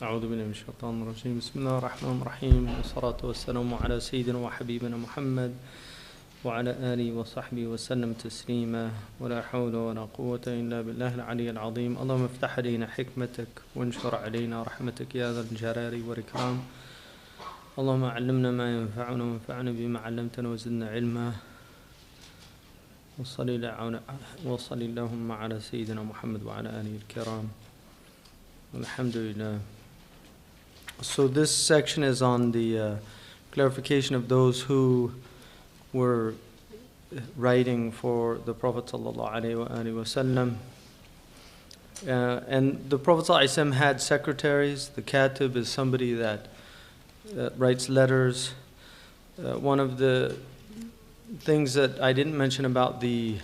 أعوذ بالله من الشيطان الرجيم بسم الله الرحمن الرحيم والصلاة والسلام على سيدنا وحبيبنا محمد وعلى آله وصحبه وسلم تسليما ولا حول ولا قوة إلا بالله العلي العظيم اللهم افتح علينا حكمتك وانشر علينا رحمتك يا ذا الجلال والإكرام اللهم علمنا ما ينفعنا وانفعنا بما علمتنا وزدنا علما وصل اللهم على سيدنا محمد وعلى آله الكرام Alhamdulillah. So this section is on the clarification of those who were writing for the Prophet ﷺ. And the Prophet ﷺ had secretaries. The katib is somebody that writes letters. One of the things that I didn't mention about the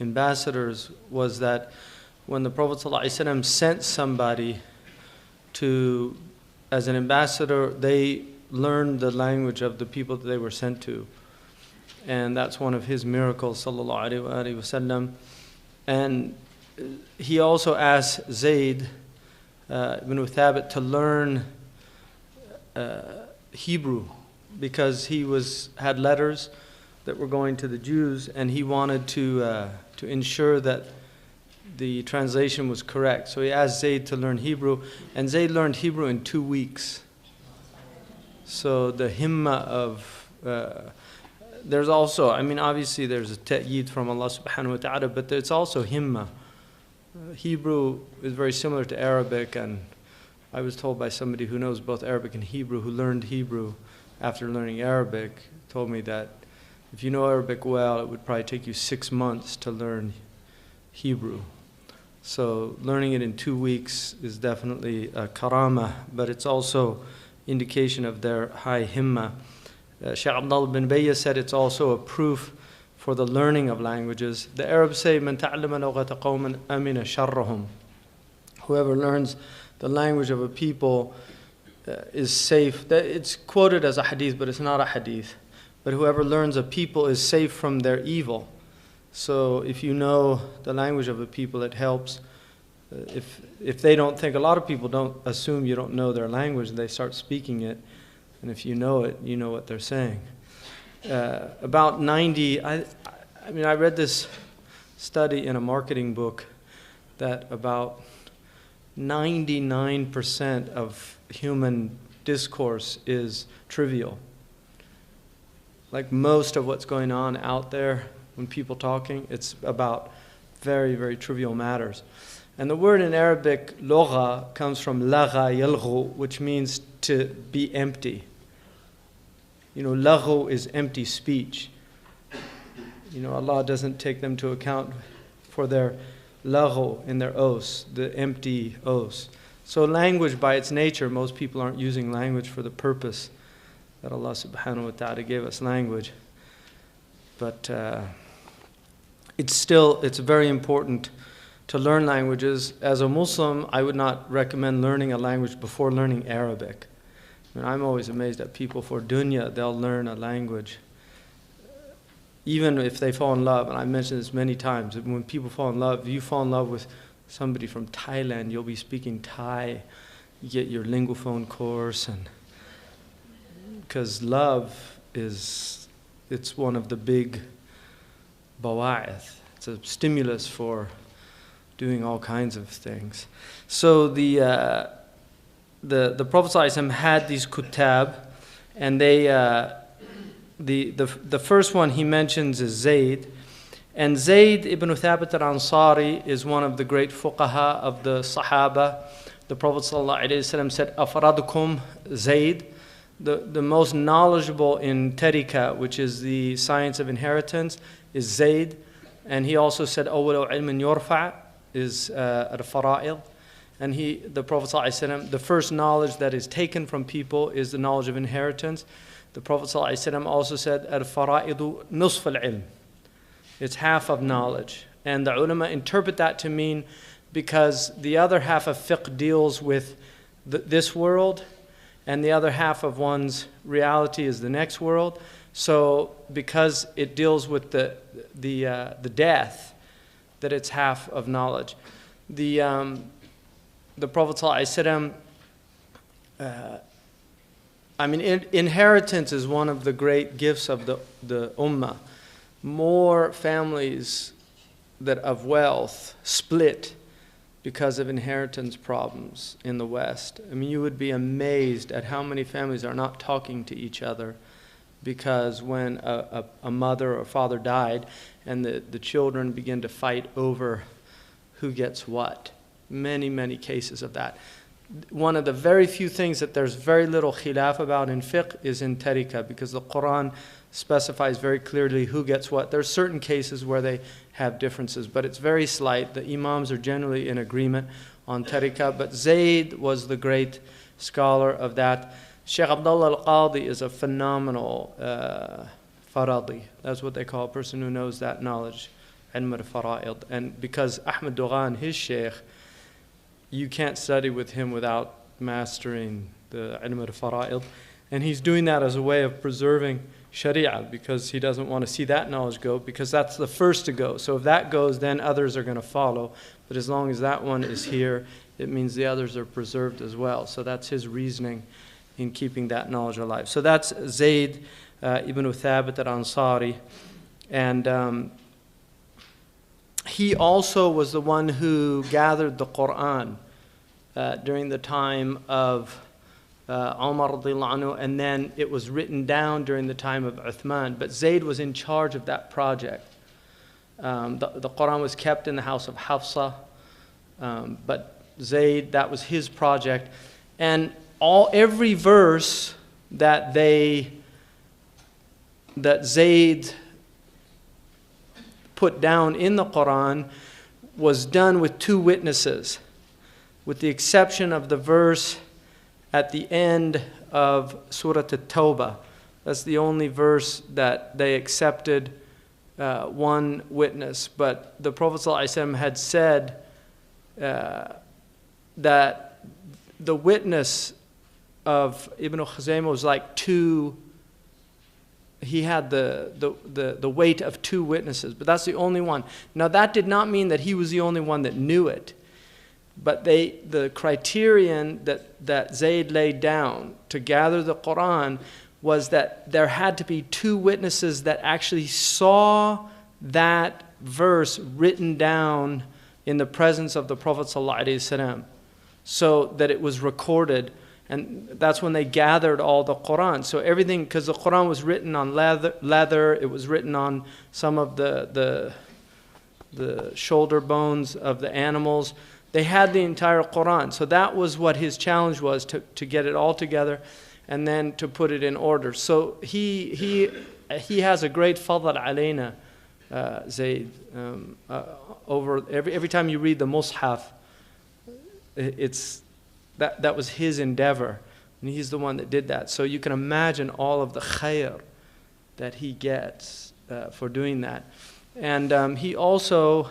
ambassadors was that when the Prophet ﷺ sent somebody as an ambassador, they learned the language of the people that they were sent to. And that's one of his miracles, sallallahu alaihi wasallam. And he also asked Zayd ibn Thabit to learn Hebrew because he had letters that were going to the Jews, and he wanted to ensure that the translation was correct. So he asked Zayd to learn Hebrew, and Zayd learned Hebrew in 2 weeks. So the himma of, there's also, obviously there's a ta'yeed from Allah subhanahu wa ta'ala, but it's also himma. Hebrew is very similar to Arabic, and I was told by somebody who knows both Arabic and Hebrew, who learned Hebrew after learning Arabic, told me that if you know Arabic well, it would probably take you 6 months to learn Hebrew. So learning it in 2 weeks is definitely a karama, but it's also indication of their high himma. Shaykh Abdullah bin Bayya said it's also a proof for the learning of languages. The Arabs say, "Man ta'allama lughata qawmin amina sharrahum." Whoever learns the language of a people is safe. It's quoted as a hadith, but it's not a hadith. But whoever learns a people is safe from their evil. So if you know the language of a people, it helps. If they don't think, a lot of people don't assume you don't know their language, and they start speaking it. And if you know it, you know what they're saying. About 90, I read this study in a marketing book that about 99% of human discourse is trivial. Like most of what's going on out there, when people talking, it's about very, very trivial matters. And the word in Arabic, lugha, comes from lagha yalghu, which means to be empty. Laghu is empty speech. Allah doesn't take them to account for their laghu in their os, the empty os. So language by its nature, most people aren't using language for the purpose that Allah subhanahu wa ta'ala gave us language. But it's very important to learn languages. As a Muslim, I would not recommend learning a language before learning Arabic. I'm always amazed at people for dunya, they'll learn a language. Even if they fall in love, and I've mentioned this many times, when people fall in love, if you fall in love with somebody from Thailand, you'll be speaking Thai, you get your linguaphone course, and because love it's one of the big bawa'ith. It's a stimulus for doing all kinds of things. So the Prophet ﷺ had these kutab, and the first one he mentions is Zayd. And Zayd ibn Thabit al-Ansari is one of the great fuqaha of the Sahaba. The Prophet ﷺ said, "Afradukum Zayd." The most knowledgeable in tarika, which is the science of inheritance, is Zayd. And he also said, "Awwalu ilmin yurfa" is al-fara'id. And the Prophet ﷺ, the first knowledge that is taken from people is the knowledge of inheritance. The Prophet ﷺ also said, "Al-fara'idu nusf al-ilm." It's half of knowledge. And the ulama interpret that to mean because the other half of fiqh deals with this world, and the other half of one's reality is the next world. So because it deals with the death, that it's half of knowledge. The Prophet ﷺ I mean, inheritance is one of the great gifts of the ummah. More families that of wealth split because of inheritance problems in the West. I mean, you would be amazed at how many families are not talking to each other because when a mother or father died and the children begin to fight over who gets what. Many, many cases of that. One of the very few things that there's very little khilaf about in fiqh is in tarika, because the Quran specifies very clearly who gets what. There's certain cases where they have differences, but it's very slight. The imams are generally in agreement on tarika, but Zayd was the great scholar of that. Shaykh Abdullah al-Qadi is a phenomenal faradi. That's what they call a person who knows that knowledge, ilm al-fara'id. And because Ahmad Dughan, his shaykh, you can't study with him without mastering the ilm al-fara'id. And he's doing that as a way of preserving Sharia, because he doesn't want to see that knowledge go, because that's the first to go. So if that goes, then others are going to follow. But as long as that one is here, it means the others are preserved as well. So that's his reasoning in keeping that knowledge alive. So that's Zayd ibn Thabit al-Ansari. And he also was the one who gathered the Quran during the time of Umar radiallahu anhu, and then it was written down during the time of Uthman. But Zayd was in charge of that project. The Quran was kept in the house of Hafsa, but Zayd, that was his project. And every verse that Zayd put down in the Quran was done with two witnesses, with the exception of the verse at the end of Surah At-Tawbah. That's the only verse that they accepted one witness. But the Prophet ﷺ had said that the witness of Ibn Khuzaymah was like two. He had the weight of two witnesses, but that's the only one. Now that did not mean that he was the only one that knew it. But the criterion that Zayd laid down to gather the Quran was that there had to be two witnesses that actually saw that verse written down in the presence of the Prophet ﷺ, so that it was recorded. And that's when they gathered all the Quran. So everything, because the Quran was written on leather, it was written on some of the shoulder bones of the animals. They had the entire Quran. So that was what his challenge was, to get it all together and then to put it in order. So he has a great fadl alayna, Zayd. Over every time you read the Mushaf, it's that was his endeavor, and he's the one that did that. So you can imagine all of the khair that he gets for doing that. And he also,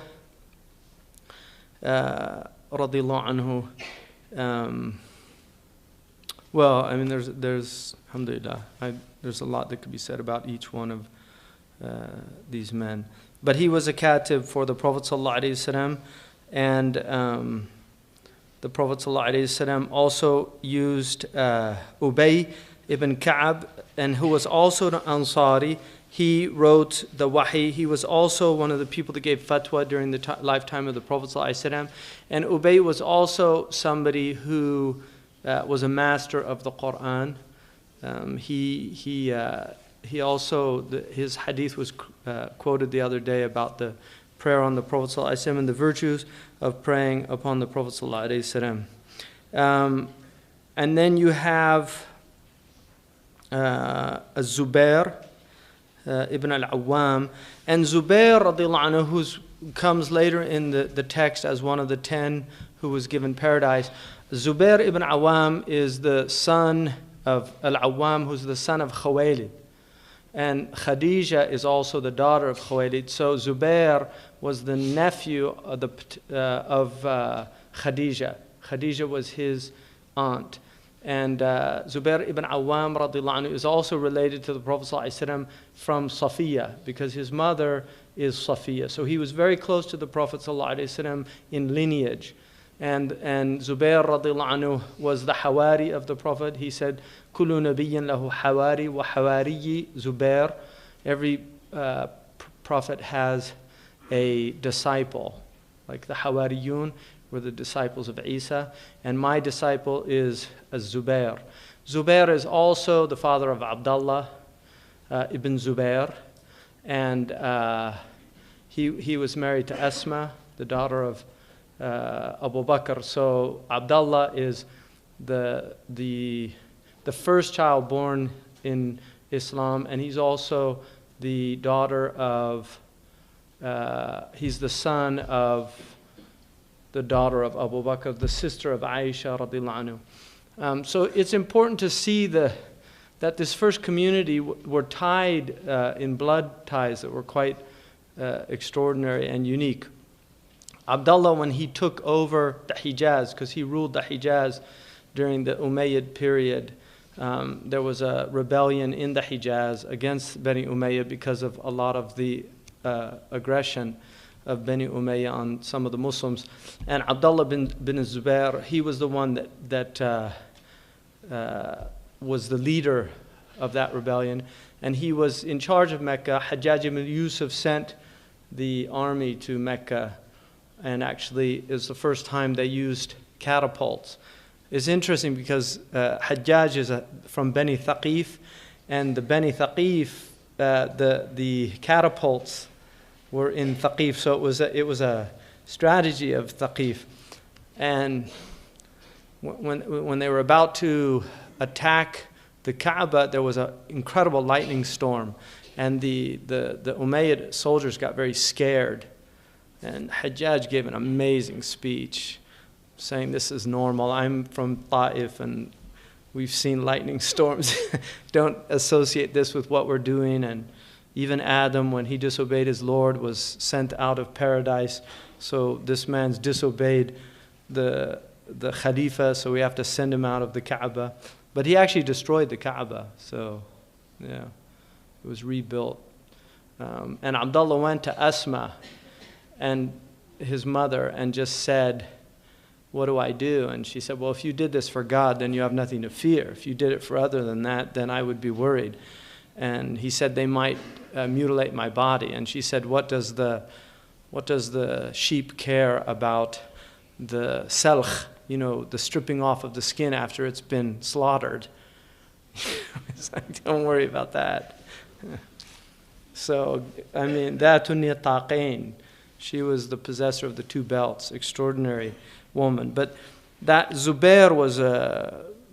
radiyallahu anhu, well, I mean, there's alhamdulillah, there's a lot that could be said about each one of these men. But he was a katib for the Prophet sallallahu alaihi wasallam, and the Prophet ﷺ also used Ubay ibn Ka'ab, and who was also an Ansari. He wrote the Wahi. He was also one of the people that gave fatwa during the lifetime of the Prophet ﷺ. And Ubay was also somebody who was a master of the Quran. He also, his hadith was quoted the other day about the prayer on the Prophet ﷺ and the virtues of praying upon the Prophet ﷺ. And then you have Zubair ibn al-Awwam. And Zubair radiallahu anhu, who comes later in the text as one of the 10 who was given paradise. Zubair ibn Awwam is the son of al-Awwam, who's the son of Khuwaylid. And Khadija is also the daughter of Khuwaylid. So Zubair was the nephew of Khadija. Khadija was his aunt. And Zubair ibn Awwam radiallahu anhu is also related to the Prophet ﷺ from Safiya, because his mother is Safiya. So he was very close to the Prophet ﷺ in lineage. And Zubair radiallahu anhu was the Hawari of the Prophet. He said, Kullu nabiyyin lahu Hawari wa Hawariyi Zubair. Every prophet has a disciple. Like the Hawariyun were the disciples of Isa. And my disciple is Zubair. Zubair is also the father of Abdullah ibn Zubair. And he was married to Asma, the daughter of Abu Bakr. So Abdullah is the first child born in Islam, and he's also the daughter of, he's the son of the daughter of Abu Bakr, the sister of Aisha radiallahu anhu. So it's important to see that this first community were tied in blood ties that were quite extraordinary and unique. Abdullah, when he took over the Hijaz, because he ruled the Hijaz during the Umayyad period, there was a rebellion in the Hijaz against Bani Umayyah because of a lot of the aggression of Bani Umayyah on some of the Muslims. And Abdullah bin Zubair, he was the one that was the leader of that rebellion. And he was in charge of Mecca. Hajjaj ibn Yusuf sent the army to Mecca, and actually it was the first time they used catapults. It's interesting because Hajjaj is from Bani Thaqif, and the Bani Thaqif, the catapults were in Thaqif, so it was a strategy of Thaqif. And when they were about to attack the Kaaba, there was an incredible lightning storm, and the Umayyad soldiers got very scared. And Hajjaj gave an amazing speech saying, this is normal. I'm from Ta'if and we've seen lightning storms. Don't associate this with what we're doing. And even Adam, when he disobeyed his Lord, was sent out of paradise. So this man's disobeyed the Khalifa, so we have to send him out of the Kaaba. But he actually destroyed the Kaaba. So, yeah, it was rebuilt. And Abdullah went to Asma and his mother and just said, what do I do? And she said, well, if you did this for God, then you have nothing to fear. If you did it for other than that, then I would be worried. And he said, they might mutilate my body. And she said, what does the sheep care about the salkh, the stripping off of the skin after it's been slaughtered? It's like, don't worry about that. So, I mean, Dhatun Nitaqain. She was the possessor of the two belts, extraordinary woman. But that Zubair was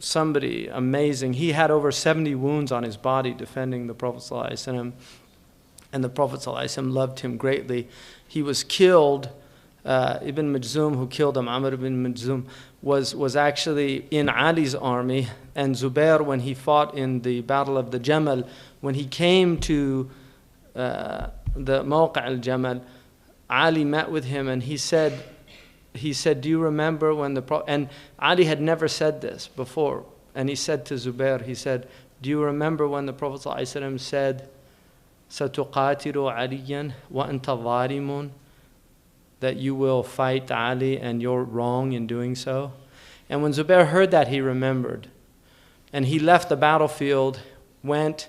somebody amazing. He had over 70 wounds on his body defending the Prophet ﷺ, and the Prophet ﷺ loved him greatly. He was killed. Ibn Majzum, who killed him, Amr ibn Majzum, was actually in Ali's army. And Zubair, when he fought in the Battle of the Jamal, when he came to the Mawqa' al-Jamal, Ali met with him and he said, do you remember when the Prophet, and Ali had never said this before, and he said to Zubair, he said, do you remember when the Prophet ﷺ said, سَتُقَاتِلُ عَلِيًّا وَأَنْتَ ظَالِمٌ, that you will fight Ali and you're wrong in doing so? And when Zubair heard that, he remembered. And he left the battlefield, went,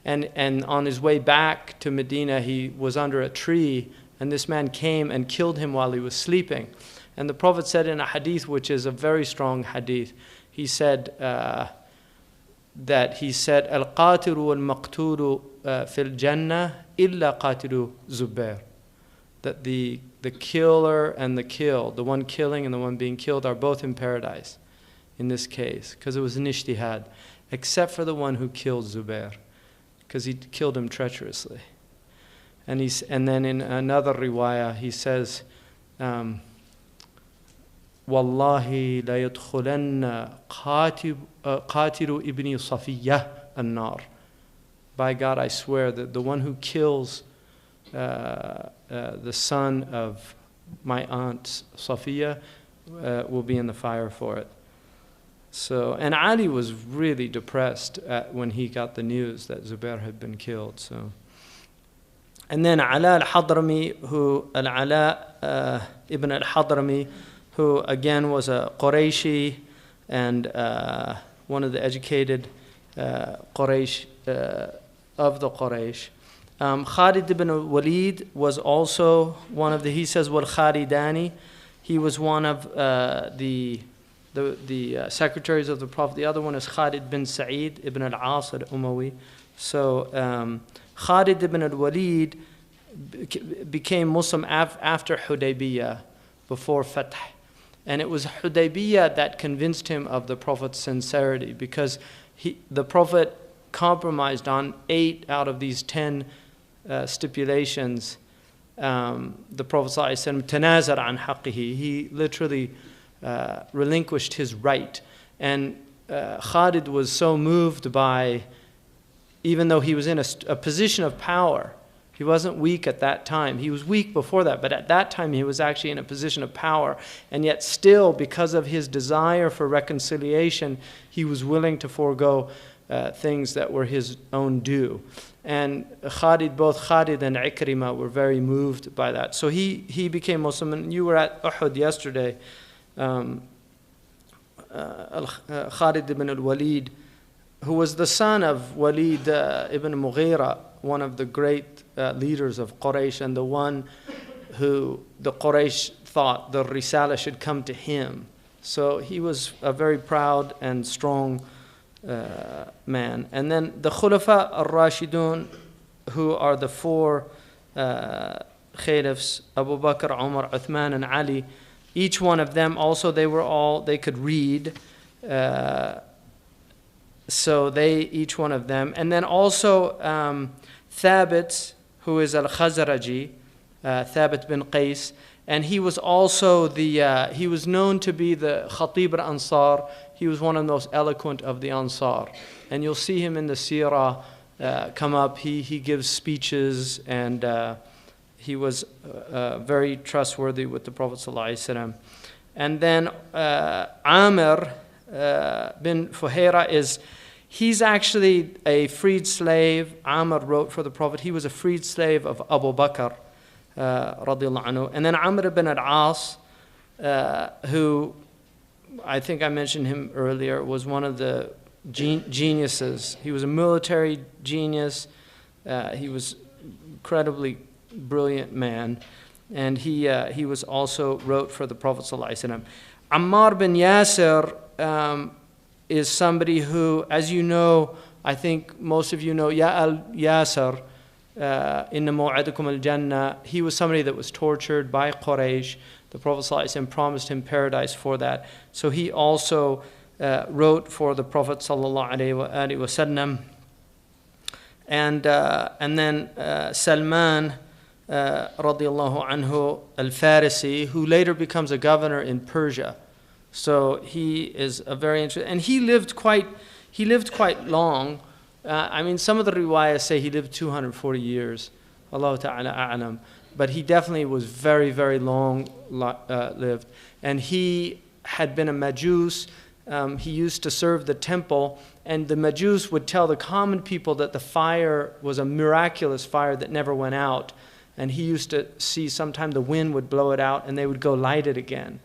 and on his way back to Medina, he was under a tree, and this man came and killed him while he was sleeping. And the Prophet said in a hadith, which is a very strong hadith, he said, Al-qatilu wal-maqtulu fil jannah illa qatilu Zubair. That the killer and the killed, the one killing and the one being killed, are both in paradise in this case, because it was an ijtihad, except for the one who killed Zubair, because he killed him treacherously. And then in another riwayah, he says, Wallahi la yadkhulanna qatilu ibni Safiyyah an-nar. By God, I swear that the one who kills the son of my aunt Safiyyah will be in the fire for it. So, and Ali was really depressed when he got the news that Zubair had been killed. So. And then Ala al-Hadrami, Al-Ala ibn al-Hadrami, who again was a Qurayshi and one of the educated Quraysh of the Quraysh. Khalid ibn Walid was also one of the, he says, wal Khalidani. He was one of the secretaries of the Prophet. The other one is Khalid bin Sa'id ibn al-As al-Umawi. So Khalid ibn al-Walid became Muslim after Hudaybiyah, before Fath. And it was Hudaybiyah that convinced him of the Prophet's sincerity, because the Prophet compromised on 8 out of these 10 stipulations. The Prophet ﷺ tanazar an haqqihi. He literally relinquished his right. And Khalid was so moved by, even though he was in a position of power, he wasn't weak at that time. He was weak before that, but at that time he was actually in a position of power. And yet still, because of his desire for reconciliation, he was willing to forego things that were his own due. And Khalid, both Khalid and Ikrimah were very moved by that. So he became Muslim. And you were at Uhud yesterday. Khalid ibn al-Walid, who was the son of Walid ibn Mughira, one of the great leaders of Quraysh, and the one who the Quraysh thought the Risala should come to him. So he was a very proud and strong man. And then the Khulafa al-Rashidun, who are the 4 Khalifs, Abu Bakr, Umar, Uthman, and Ali, each one of them also, they could read. So each one of them. And then also Thabit, who is al-Khazraji, Thabit bin Qais, and he was also he was known to be the Khatib al-Ansar. He was one of the most eloquent of the Ansar. And you'll see him in the Seerah come up. He gives speeches, and he was very trustworthy with the Prophet ﷺ. And then Amir bin Fuhaira he's actually a freed slave. Amr wrote for the Prophet. He was a freed slave of Abu Bakr, radiallahu anhu. And then Amr ibn al-As, who I think I mentioned him earlier, was one of the geniuses. He was a military genius. He was incredibly brilliant man. And he was also wrote for the Prophet ﷺ. Ammar bin Yasir is somebody who, as you know, I think most of you know, Ya al-Yasir, inna mu'adukum al-Jannah. He was somebody that was tortured by Quraysh. The Prophet ﷺ promised him paradise for that. So he also wrote for the Prophet ﷺ. And then Salman, radiallahu anhu, al-Farisi, who later becomes a governor in Persia. So he is a very interesting, and he lived quite long. I mean, some of the riwayahs say he lived 240 years. Allah Ta'ala a'lam. But he definitely was very, very long lived. And he had been a Majus. He used to serve the temple, and the Majus would tell the common people that the fire was a miraculous fire that never went out. And he used to see sometime the wind would blow it out and they would go light it again.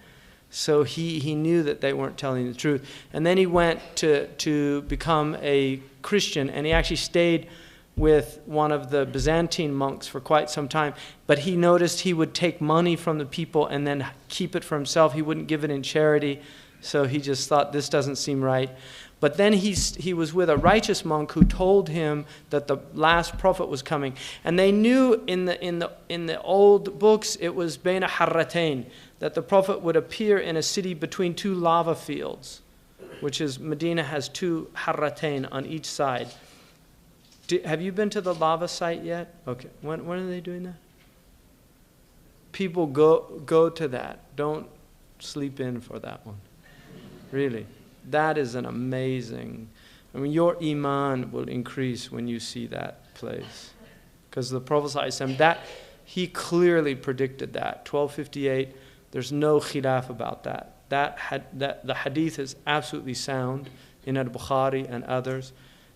So he knew that they weren't telling the truth. And then he went to become a Christian, and he actually stayed with one of the Byzantine monks for quite some time. But he noticed he would take money from the people and then keep it for himself. He wouldn't give it in charity. So he just thought, this doesn't seem right. But then he was with a righteous monk who told him that the last prophet was coming. And they knew in the old books it was Baina Harratain, that the Prophet would appear in a city between 2 lava fields, which is Medina has 2 Harratain on each side. Have you been to the lava site yet? Okay. When are they doing that? People go to that. Don't sleep in for that one. Really. That is an amazing, I mean, your iman will increase when you see that place. Because the Prophet ﷺ, he clearly predicted that. 1258, there's no khilaf about that. The hadith is absolutely sound in al-Bukhari and others,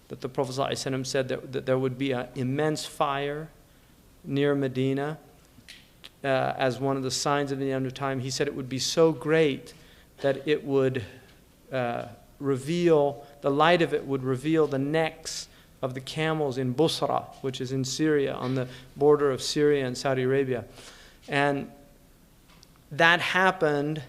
that the Prophet ﷺ said that there would be an immense fire near Medina as one of the signs of the end of time. He said it would be so great that it would reveal, the light of it would reveal the necks of the camels in Busra, which is in Syria, on the border of Syria and Saudi Arabia. And that happened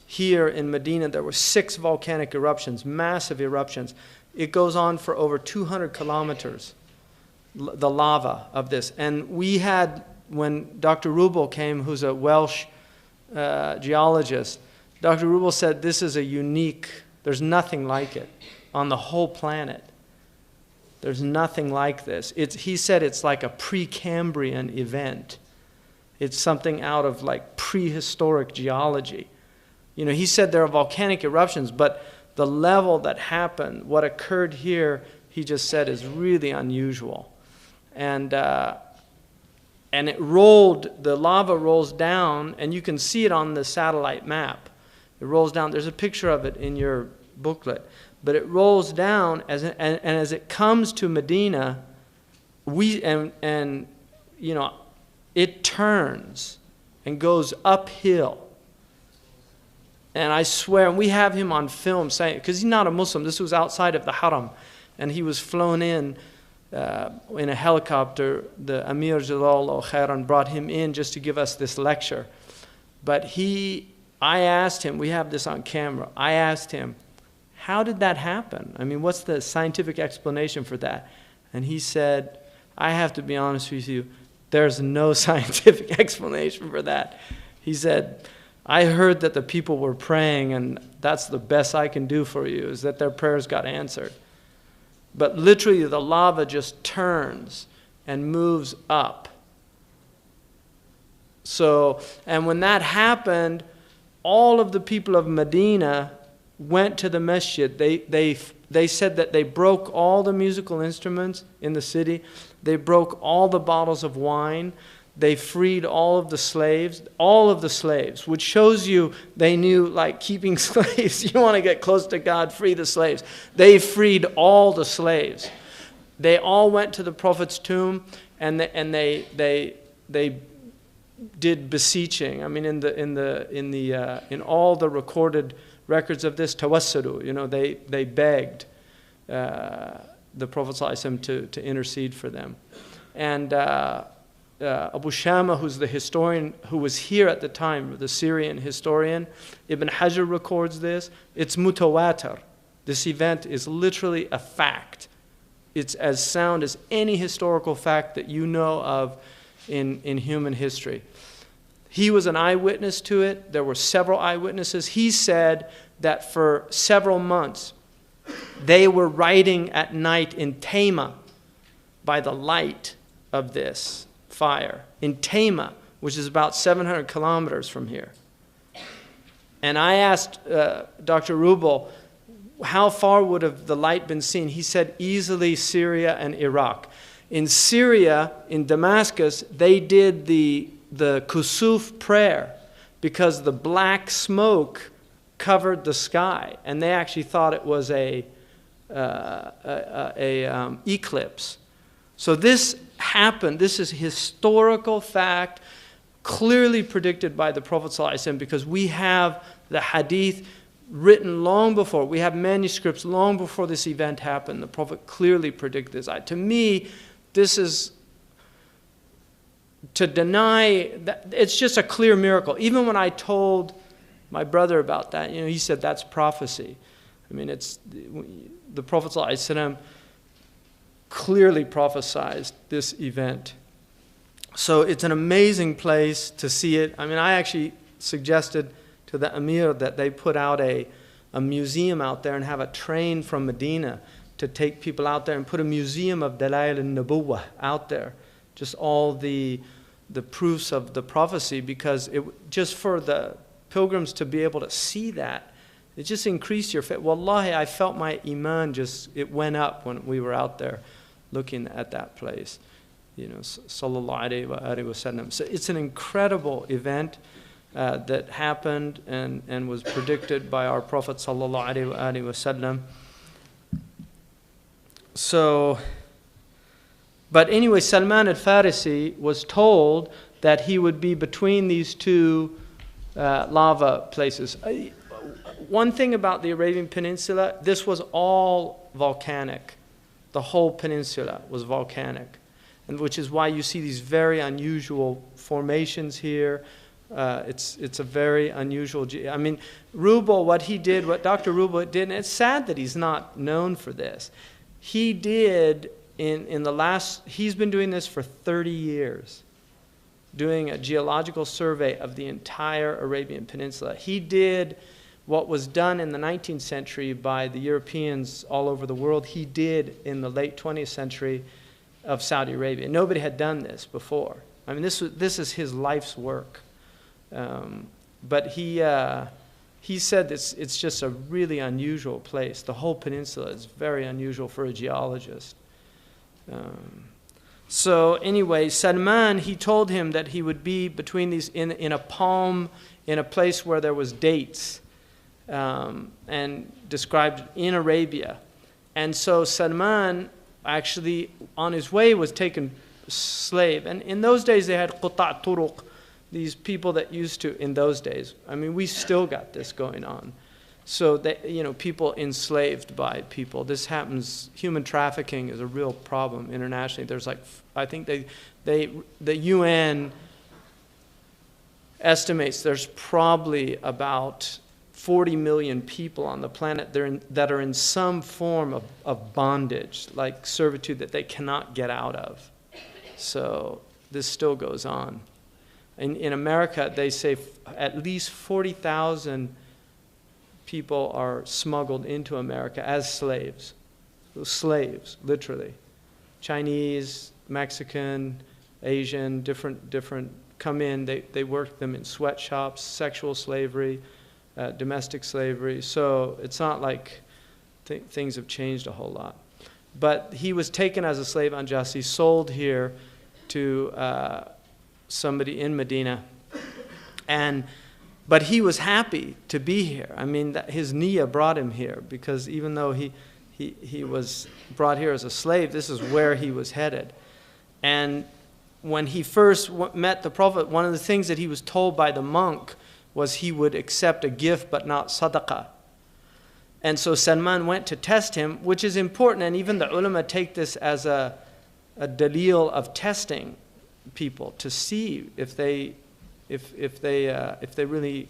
here in Medina. There were 6 volcanic eruptions, massive eruptions. It goes on for over 200 kilometers, the lava of this. And we had, when Dr. Rubel came, who's a Welsh geologist, Dr. Rubel said this is a unique, there's nothing like it on the whole planet. There's nothing like this. He said it's like a Precambrian event. It's something out of like prehistoric geology. You know, he said there are volcanic eruptions, but the level that happened, what occurred here, he just said is really unusual. And it rolled, the lava rolls down, and you can see it on the satellite map. It rolls down. There's a picture of it in your booklet. But it rolls down, and as it comes to Medina, you know, it turns and goes uphill. And I swear, and we have him on film saying, because he's not a Muslim, this was outside of the Haram, and he was flown in a helicopter. The Amir Jalal Khairan brought him in just to give us this lecture. But I asked him, we have this on camera, I asked him, how did that happen? I mean, what's the scientific explanation for that? And he said, I have to be honest with you, there's no scientific explanation for that. He said, I heard that the people were praying, and that's the best I can do for you, is that their prayers got answered. But literally the lava just turns and moves up. So, and when that happened, all of the people of Medina went to the masjid. They said that they broke all the musical instruments in the city. They broke all the bottles of wine. They freed all of the slaves, which shows you they knew, like, keeping slaves. You want to get close to God, free the slaves. They freed all the slaves. They all went to the Prophet's tomb, and they did beseeching. I mean, in all the recorded records of this, tawassulu, you know, they begged the Prophet ﷺ to intercede for them. And Abu Shama, who's the historian who was here at the time, the Syrian historian, Ibn Hajar records this. It's mutawatir. This event is literally a fact. It's as sound as any historical fact that you know of in human history. He was an eyewitness to it. There were several eyewitnesses. He said that for several months, they were riding at night in Tayma by the light of this fire. In Tayma, which is about 700 kilometers from here. And I asked Dr. Rubel, how far would have the light been seen? He said easily Syria and Iraq. In Syria, in Damascus, they did the kusuf prayer because the black smoke covered the sky, and they actually thought it was a eclipse. So this happened. This is historical fact, clearly predicted by the Prophet ﷺ, because we have the hadith written long before. We have manuscripts long before this event happened. The Prophet clearly predicted this. To me, this is to deny that it's just a clear miracle. Even when I told my brother about that, you know, he said that's prophecy. I mean, it's the Prophet ﷺ clearly prophesied this event. So it's an amazing place to see it. I mean, I actually suggested to the Amir that they put out a museum out there and have a train from Medina to take people out there and put a museum of Dalail al-Nubuwwah out there. Just all the proofs of the prophecy, because just for the pilgrims to be able to see that, it just increased your faith. Wallahi, I felt my iman it went up when we were out there looking at that place. You know, sallallahu alayhi wa sallam. So it's an incredible event that happened and was predicted by our Prophet sallallahu alayhi wa sallam. So, but anyway, Salman al-Farisi was told that he would be between these two lava places. One thing about the Arabian Peninsula, this was all volcanic. The whole peninsula was volcanic, and which is why you see these very unusual formations here. It's a very unusual. I mean, Rubel, what he did, what Dr. Rubel did, and it's sad that he's not known for this. He did in the last. He's been doing this for 30 years, doing a geological survey of the entire Arabian Peninsula. He did what was done in the 19th century by the Europeans all over the world. He did in the late 20th century of Saudi Arabia. Nobody had done this before. I mean, this is his life's work. But he said it's just a really unusual place. The whole peninsula is very unusual for a geologist. So anyway, Salman, he told him that he would be between these in a palm, in a place where there was dates, and described in Arabia. And so Salman actually on his way was taken slave. And in those days they had Qurrat Turuq, these people that used to, in those days, I mean, we still got this going on. So that, people enslaved by people. This happens, human trafficking is a real problem internationally. There's like, I think the UN estimates there's probably about 40 million people on the planet that are in some form of bondage, like servitude that they cannot get out of. So this still goes on. In America, they say at least 40,000 people are smuggled into America as slaves. Slaves, literally. Chinese, Mexican, Asian, different come in. They work them in sweatshops, sexual slavery, domestic slavery. So it's not like things have changed a whole lot. But he was taken as a slave unjustly, sold here to somebody in Medina, but he was happy to be here. I mean, his niyyah brought him here, because even though he was brought here as a slave, this is where he was headed. And when he first met the Prophet, one of the things that he was told by the monk was he would accept a gift but not sadaqah. And so Salman went to test him, which is important, and even the ulama take this as a dalil of testing people to see if they really,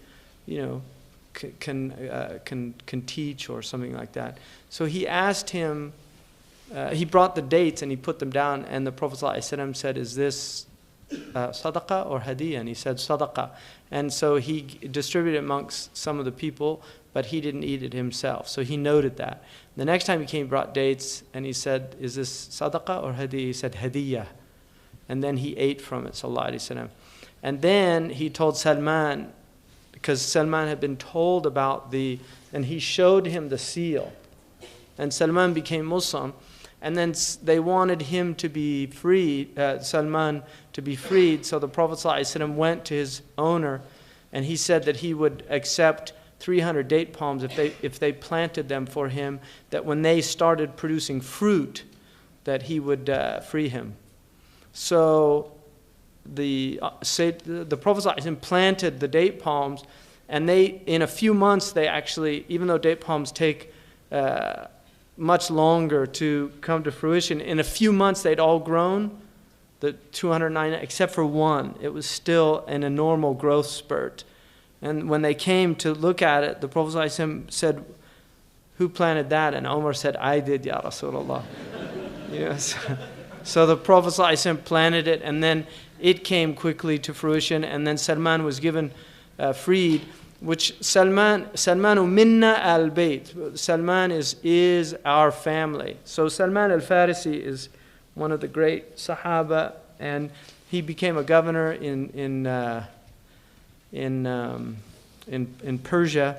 can teach or something like that. So he asked him. He brought the dates and he put them down, and the Prophet ﷺ said, "Is this sadaqah or hadiyah?" And he said, "Sadaqah." And so he distributed it amongst some of the people, but he didn't eat it himself. So he noted that. The next time he came, he brought dates, and he said, "Is this sadaqah or hadiyah?" He said, "Hadiyah." And then he ate from it, sallallahu alaihi wasallam. And then he told Salman, because Salman had been told about and he showed him the seal. And Salman became Muslim. And then they wanted him to be freed, Salman to be freed. So the Prophet ﷺ went to his owner, and he said that he would accept 300 date palms if they planted them for him, that when they started producing fruit, that he would free him. So the Prophet ﷺ planted the date palms, and in a few months they actually, even though date palms take much longer to come to fruition, in a few months they'd all grown, the 209, except for one. It was still in a normal growth spurt. And when they came to look at it, the Prophet ﷺ said, "Who planted that?" And Umar said, "I did, Ya Rasulullah." Yes. So the Prophet ﷺ planted it, and then it came quickly to fruition, and then Salman was given freed, which Salmanu minna al-bayt. Salman is our family. So Salman al-Farisi is one of the great Sahaba, and he became a governor in Persia.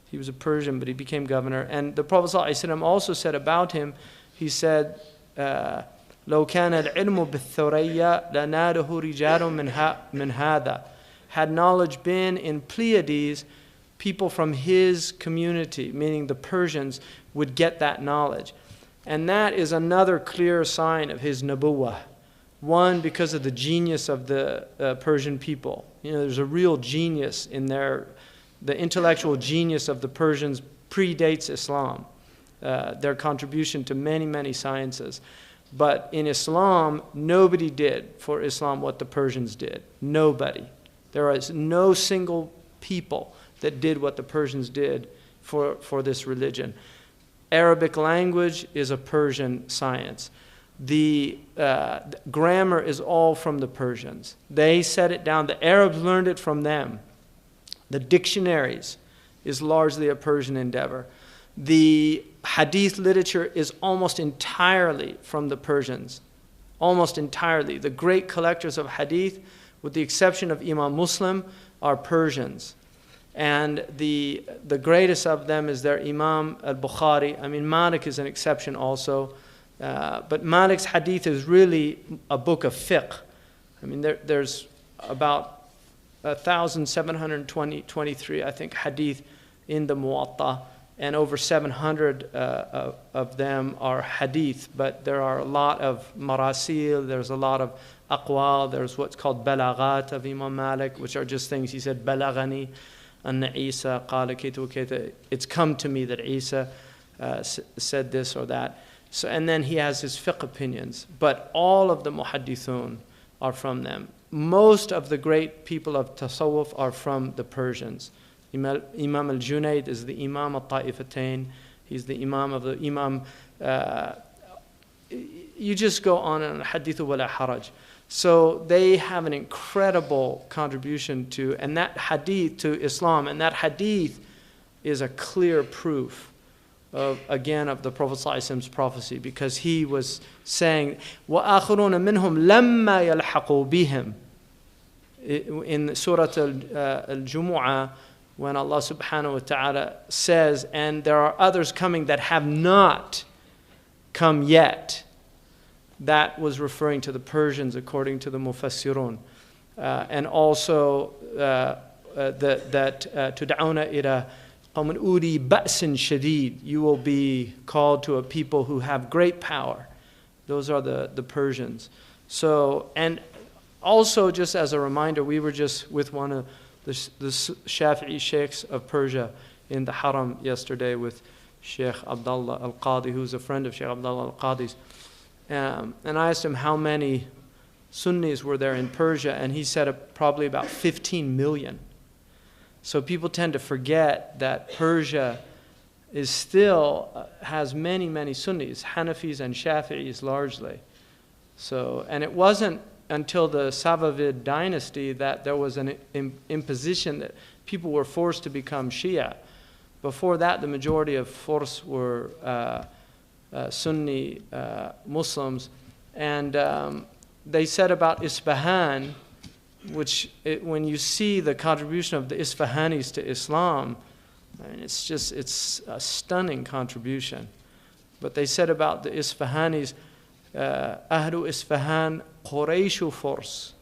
He was a Persian, but he became governor. And the Prophet ﷺ also said about him, he said, لو كان العلم بالثريا لناله رجال من هذا. Had knowledge been in Pleiades, people from his community, meaning the Persians, would get that knowledge. And that is another clear sign of his nabuwah, One, because of the genius of the Persian people. There's a real genius in the intellectual genius of the Persians predates Islam, their contribution to many, many sciences. But in Islam, nobody did for Islam what the Persians did. Nobody. There is no single people that did what the Persians did for this religion. Arabic language is a Persian science. The grammar is all from the Persians. They set it down. The Arabs learned it from them. The dictionaries is largely a Persian endeavor. The hadith literature is almost entirely from the Persians. Almost entirely. The great collectors of hadith, with the exception of Imam Muslim, are Persians. And the greatest of them is their Imam al-Bukhari. I mean, Malik is an exception also. But Malik's hadith is really a book of fiqh. I mean, there's about 1,723, I think, hadith in the Muwatta, and over 700 of them are hadith. But there are a lot of marasil, there's a lot of aqwal, there's what's called balaghat of Imam Malik, which are just things he said, balaghani, anna Isa qala kayta kayta. It's come to me that Isa said this or that. So, and then he has his fiqh opinions. But all of the muhaddithun are from them. Most of the great people of tasawwuf are from the Persians. Imam al-Junayd is the Imam al-Ta'ifatain. He's the Imam of the Imam. You just go on and hadithu wala haraj. So they have an incredible contribution to, and that hadith to Islam, and that hadith is a clear proof of the Prophet ﷺ's prophecy, because he was saying, وَآخَرُونَ مِنْهُمْ لَمَّا يَلْحَقُوا بِهِمْ. In Surah Al-Jumu'ah, when Allah subhanahu wa ta'ala says, and there are others coming that have not come yet, that was referring to the Persians according to the Mufassirun. And also that تُدْعَوْنَ إِلَى قَوْمٍ أُولِي بَأْسٍ شَدِيدٍ. You will be called to a people who have great power. Those are the Persians. So, and also just as a reminder, we were just with one of the Shafi'i sheikhs of Persia in the Haram yesterday with Sheikh Abdullah al-Qadi, who's a friend of Sheikh Abdullah al-Qadi's. And I asked him how many Sunnis were there in Persia, and he said probably about 15 million. So people tend to forget that Persia is still has many, many Sunnis, Hanafis and Shafi'is largely. So, and it wasn't until the Safavid dynasty that there was an imposition that people were forced to become Shia. Before that, the majority of Furs were Sunni Muslims. And they said about Isfahan, which when you see the contribution of the Isfahanis to Islam, I mean, it's a stunning contribution. But they said about the Isfahanis, Ahlu Isfahan Qurayshu Furs.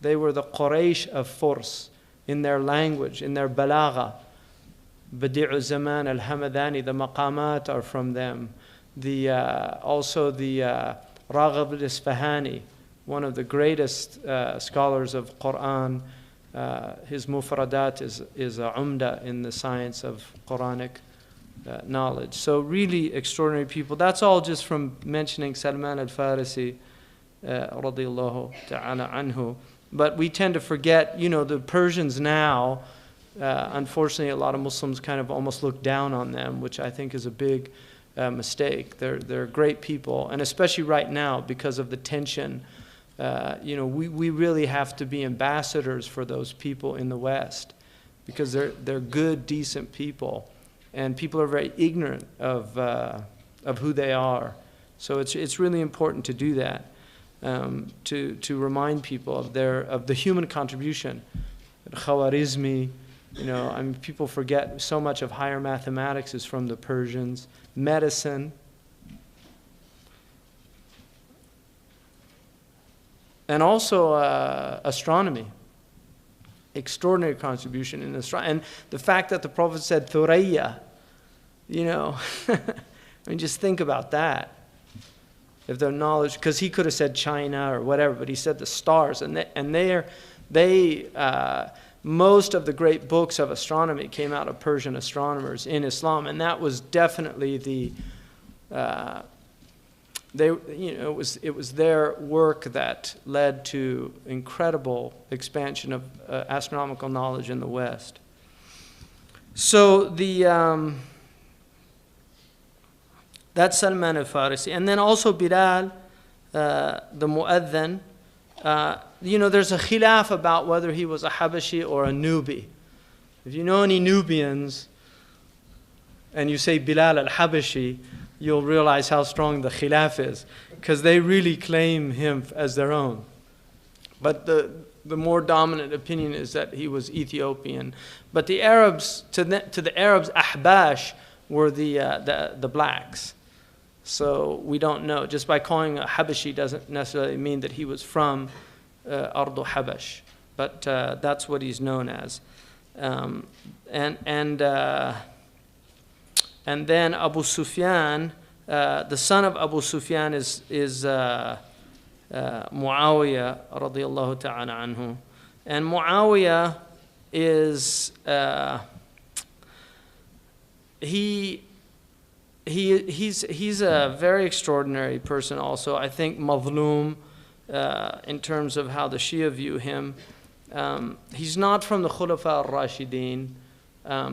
They were the Quraysh of Furs in their language, in their balagha. Badi'u Zaman al-Hamadani, the maqamat are from them. Also the Raghab al-Isfahani, one of the greatest scholars of Quran. His mufradat is a umda in the science of Quranic knowledge. So really extraordinary people. That's all just from mentioning Salman al-Farisi radiyallahu ta'ala anhu. But we tend to forget, the Persians now, unfortunately a lot of Muslims kind of almost look down on them, which I think is a big mistake. They're great people, and especially right now because of the tension. We really have to be ambassadors for those people in the West, because they're good, decent people, and people are very ignorant of who they are. So it's really important to do that, to remind people of the human contribution. Khawarizmi, people forget so much of higher mathematics is from the Persians. Medicine. And also astronomy. Extraordinary contribution in astronomy. And the fact that the Prophet said Thuraya, I mean, just think about that. if their knowledge, because he could have said China or whatever, but he said the stars, they most of the great books of astronomy came out of Persian astronomers in Islam, and that was definitely the it was their work that led to incredible expansion of astronomical knowledge in the West. So that's Salman al-Farisi. And then also Bilal, the mu'adhan, there's a khilaf about whether he was a Habashi or a Nubi. If you know any Nubians and you say Bilal al-Habashi, you'll realize how strong the khilaf is, because they really claim him as their own. But the more dominant opinion is that he was Ethiopian. But the Arabs, to the Arabs, Ahbash were the blacks. So we don't know. Just by calling a Habashi doesn't necessarily mean that he was from Ardu Habash. But that's what he's known as. And then Abu Sufyan, the son of Abu Sufyan is Muawiyah radiyallahu ta'ala anhu. And Muawiyah is, he's a very extraordinary person also. I think Mazlum, in terms of how the Shia view him. He's not from the Khulafa al-Rashidin.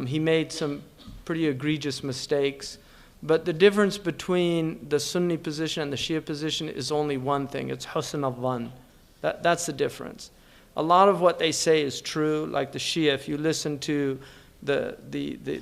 He made some pretty egregious mistakes. But the difference between the Sunni position and the Shia position is only one thing. It's husn al-dhan. That's the difference. A lot of what they say is true, like the Shia. If you listen to the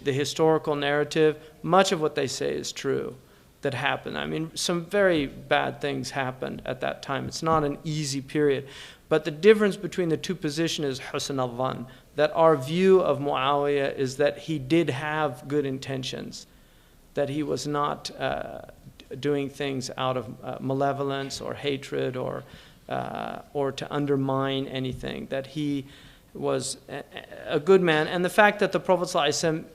historical narrative, much of what they say is true that happened. I mean, some very bad things happened at that time. It's not an easy period. But the difference between the two positions is husn al-dhan, that our view of Muawiyah is that he did have good intentions, that he was not doing things out of malevolence or hatred or to undermine anything, that he was a good man. And the fact that the Prophet ﷺ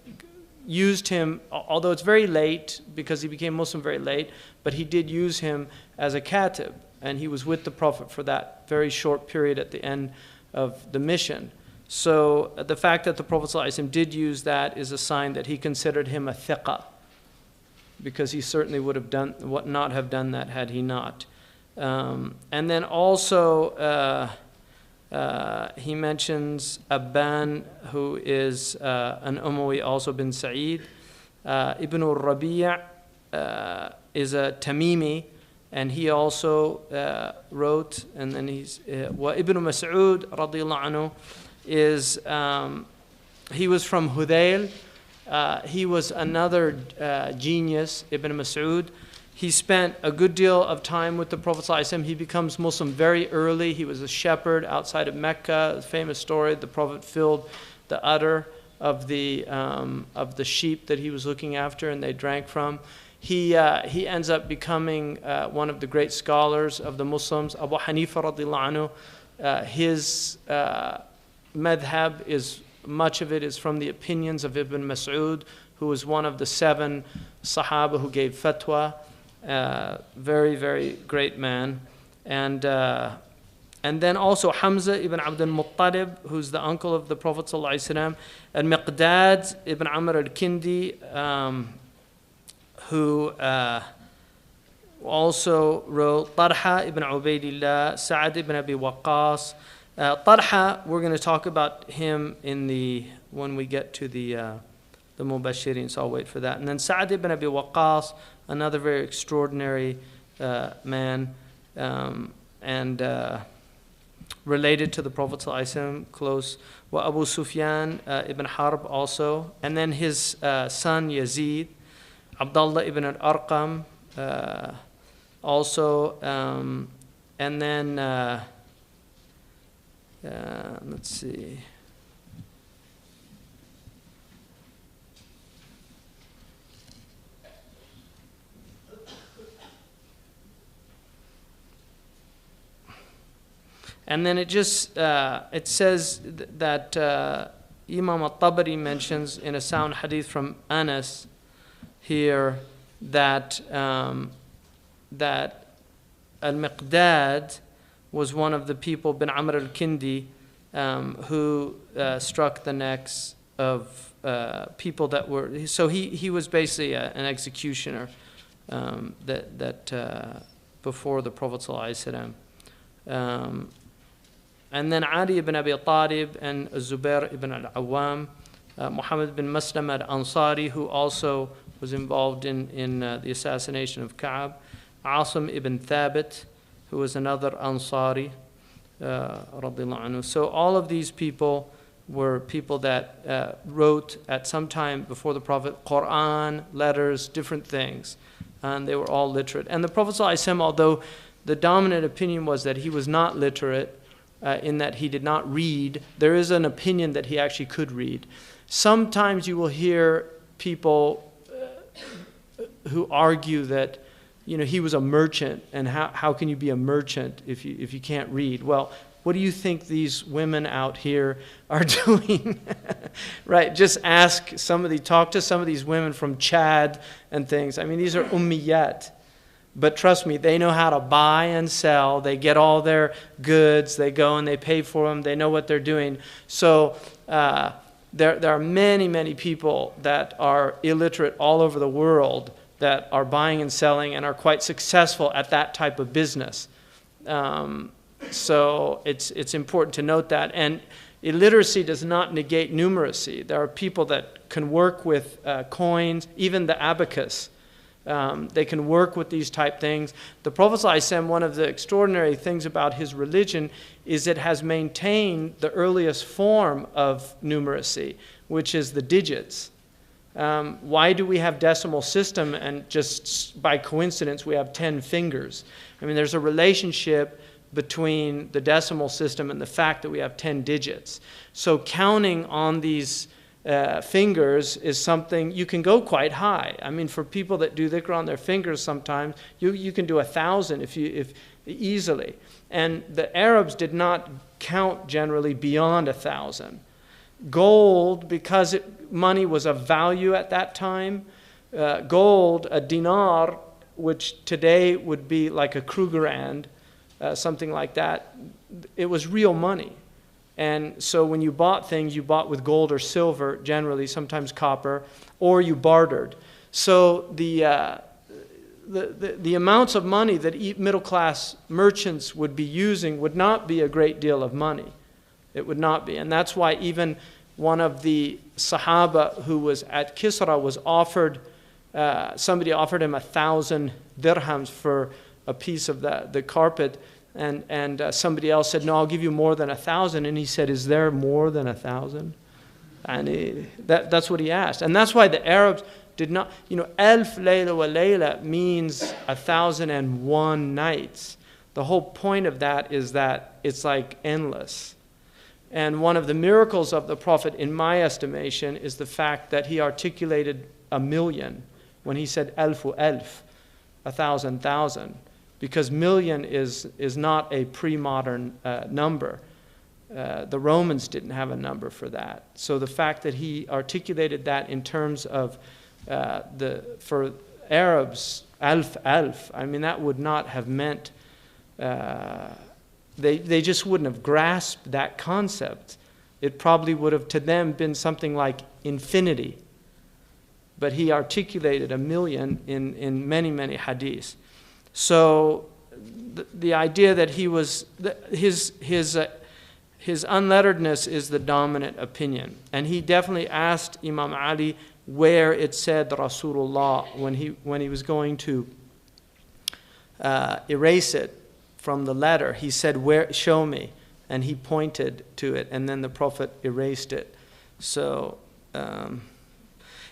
used him, although it's very late because he became Muslim very late, but he did use him as a katib, and he was with the Prophet for that very short period at the end of the mission. So the fact that the Prophet ﷺ did use that is a sign that he considered him a thiqa, because he certainly would have not have done that had he not. And then also he mentions Abban, who is an Umayyi, also bin Sa'id. Ibn al-Rabi' is a Tamimi, and he also wrote, and then he's Ibn Mas'ud radiyallahu anhu is he was from Hudayl. He was another genius, Ibn Mas'ud. He spent a good deal of time with the Prophet ﷺ. He becomes Muslim very early. He was a shepherd outside of Mecca. A famous story, the Prophet filled the udder of the sheep that he was looking after, and they drank from. He ends up becoming one of the great scholars of the Muslims. Abu Hanifa radiyallahu anhu, his madhab is, much of it is from the opinions of Ibn Mas'ud, who was one of the 7 Sahaba who gave fatwa. Very, very great man. And then also Hamza ibn Abdul Muttalib, who's the uncle of the Prophet ﷺ, and Miqdad ibn Amr al-Kindi, who also wrote Talha ibn Ubaidillah, Sa'ad ibn Abi Waqqas. Talha, we're going to talk about him when we get to the Mubashirin, so I'll wait for that. And then Sa'ad ibn Abi Waqqas, another very extraordinary man, and related to the Prophet ﷺ, close. Wa Abu Sufyan ibn Harb also. And then his son Yazid, Abdullah ibn al-Arqam also. And then, let's see. And then it says that Imam al-Tabari mentions in a sound hadith from Anas here that al-Miqdad was one of the people, bin Amr al-Kindi, who struck the necks of people that were, so he was basically an executioner before the Prophet ﷺ. And then Ali ibn Abi Talib and Zubair ibn al-Awwam, Muhammad bin Maslam al-Ansari, who also was involved in the assassination of Ka'ab, Asim ibn Thabit, who was another Ansari, radiallahu anhu. So all of these people were people that wrote at some time before the Prophet Quran, letters, different things, and they were all literate. And the Prophet ﷺ, although the dominant opinion was that he was not literate, in that he did not read, there is an opinion that he actually could read. Sometimes you will hear people who argue that, you know, he was a merchant, and how can you be a merchant if you can't read? Well, what do you think these women out here are doing? Right, just talk to some of these women from Chad and things. I mean, these are ummiyat. But trust me, they know how to buy and sell. They get all their goods. They go and they pay for them. They know what they're doing. So there are many, many people that are illiterate all over the world that are buying and selling and are quite successful at that type of business. So it's important to note that. And illiteracy does not negate numeracy. There are people that can work with coins, even the abacus. They can work with these type things. The Prophet ﷺ, one of the extraordinary things about his religion is it has maintained the earliest form of numeracy, which is the digits. Why do we have decimal system and just by coincidence we have 10 fingers? I mean, there's a relationship between the decimal system and the fact that we have 10 digits. So counting on these fingers is something, you can go quite high. I mean, for people that do dhikr on their fingers sometimes, you can do 1,000 if easily. And the Arabs did not count generally beyond 1,000. Gold, because money was of value at that time, gold, a dinar, which today would be like a Krugerrand, something like that, it was real money. And so when you bought things, you bought with gold or silver, generally, sometimes copper, or you bartered. So the amounts of money that middle-class merchants would be using would not be a great deal of money. It would not be. And that's why even one of the Sahaba who was at Kisra was offered, somebody offered him 1,000 dirhams for a piece of the carpet. And somebody else said, no, I'll give you more than 1,000. And he said, is there more than 1,000? And that's what he asked. And that's why the Arabs did not, you know, Alf Layla wa Layla means 1,001 nights. The whole point of that is that it's like endless. And one of the miracles of the Prophet, in my estimation, is the fact that he articulated 1,000,000 when he said alfu alf, 1,000,000. Because million is not a pre-modern number. The Romans didn't have a number for that. So the fact that he articulated that in terms of for Arabs, alf, I mean, that would not have meant, they just wouldn't have grasped that concept. It probably would have to them been something like infinity. But he articulated 1,000,000 in many, many hadiths. So the idea that he was, his unletteredness is the dominant opinion. And he definitely asked Imam Ali where it said Rasulullah when he was going to erase it from the letter. He said, "Where? Show me." And he pointed to it, and then the Prophet erased it. So, and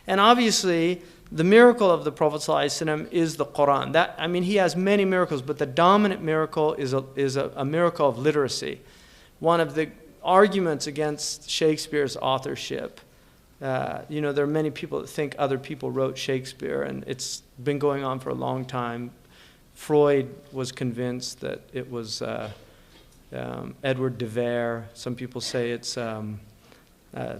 obviously, the miracle of the Prophet ﷺ is the Quran. That, I mean, he has many miracles, but the dominant miracle is a miracle of literacy. One of the arguments against Shakespeare's authorship, you know, there are many people that think other people wrote Shakespeare, and it's been going on for a long time. Freud was convinced that it was Edward de Vere. Some people say it's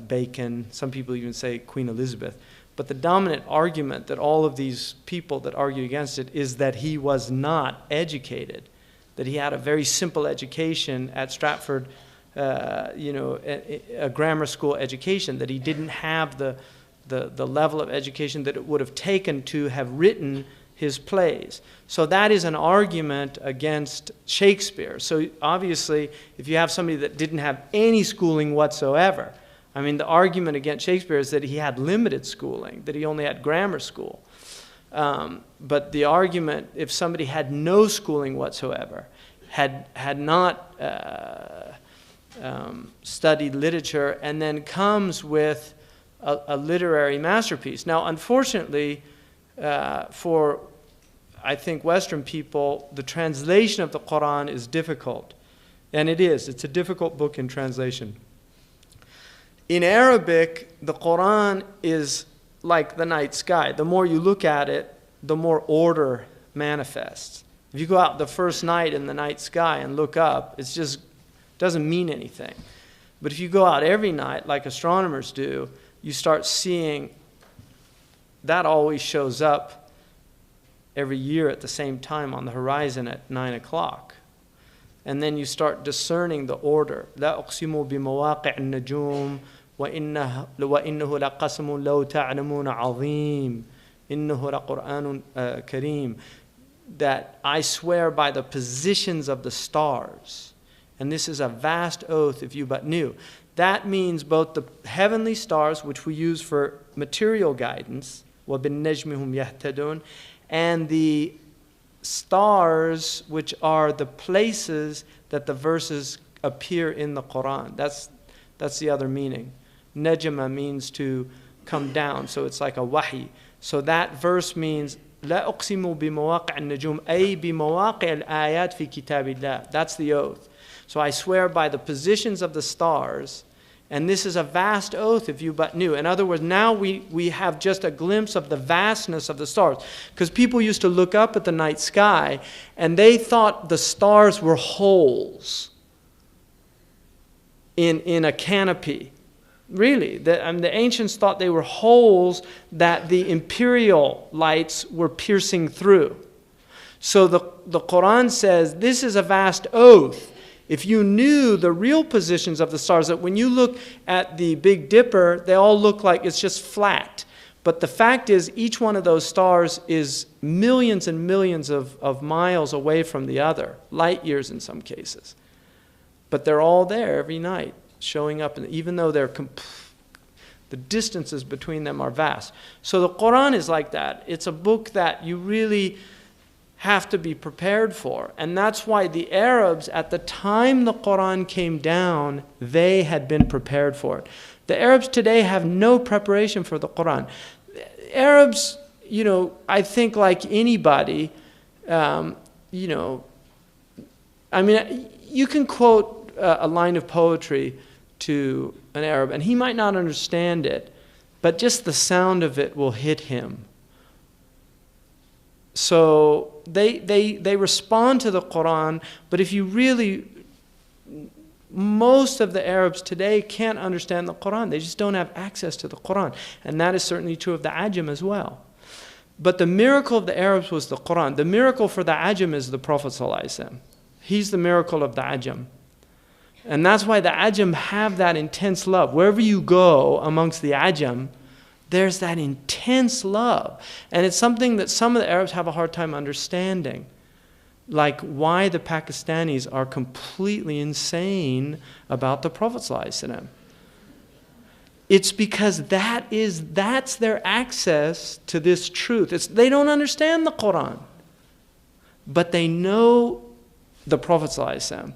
Bacon. Some people even say Queen Elizabeth. But the dominant argument that all of these people that argue against it is that he was not educated. that he had a very simple education at Stratford, a grammar school education, that he didn't have the level of education that it would have taken to have written his plays. So that is an argument against Shakespeare. So obviously, if you have somebody that didn't have any schooling whatsoever, I mean, the argument against Shakespeare is that he had limited schooling, that he only had grammar school. But the argument, if somebody had no schooling whatsoever, had not studied literature, and then comes with a literary masterpiece. Now, unfortunately, for, I think, Western people, the translation of the Quran is difficult. And it is. It's a difficult book in translation. In Arabic, the Quran is like the night sky. The more you look at it, the more order manifests. If you go out the first night in the night sky and look up, it just doesn't mean anything. But if you go out every night, like astronomers do, you start seeing that always shows up every year at the same time on the horizon at 9 o'clock. And then you start discerning the order. لا أقسم بمواقع النجوم وإنه لقسم لو تعلمون عظيم إنه لقرآن كريم. That I swear by the positions of the stars. And this is a vast oath if you but knew. That means both the heavenly stars, which we use for material guidance, وَبِالنَّجْمِ هُمْ يَهْتَدُونَ, and the stars, which are the places that the verses appear in the Quran. That's the other meaning. Najma means to come down, so it's like a wahi. So that verse means لا أقسم بمواقع النجوم أي بمواقع الآيات في كتاب الله. That's the oath. So I swear by the positions of the stars, and this is a vast oath if you but knew. In other words, now we have just a glimpse of the vastness of the stars. Because people used to look up at the night sky, and they thought the stars were holes in a canopy. Really, the ancients thought they were holes that the imperial lights were piercing through. So the Quran says, this is a vast oath. If you knew the real positions of the stars, that when you look at the Big Dipper, they all look like it's just flat. But the fact is, each one of those stars is millions and millions of miles away from the other, light years in some cases. But they're all there every night, showing up, and even though the distances between them are vast. So the Quran is like that. It's a book that you really have to be prepared for. And that's why the Arabs, at the time the Quran came down, they had been prepared for it. The Arabs today have no preparation for the Quran. Arabs, I think like anybody, I mean, you can quote a line of poetry to an Arab, and he might not understand it, but just the sound of it will hit him. So they respond to the Quran, but if you really, most of the Arabs today can't understand the Quran. They just don't have access to the Quran. And that is certainly true of the Ajam as well. But the miracle of the Arabs was the Quran. The miracle for the Ajam is the Prophet ﷺ. He's the miracle of the Ajam. And that's why the Ajam have that intense love. Wherever you go amongst the Ajam, there's that intense love. And it's something that some of the Arabs have a hard time understanding. Like why the Pakistanis are completely insane about the Prophet ﷺ. It's because that's their access to this truth. They don't understand the Quran, but they know the Prophet ﷺ.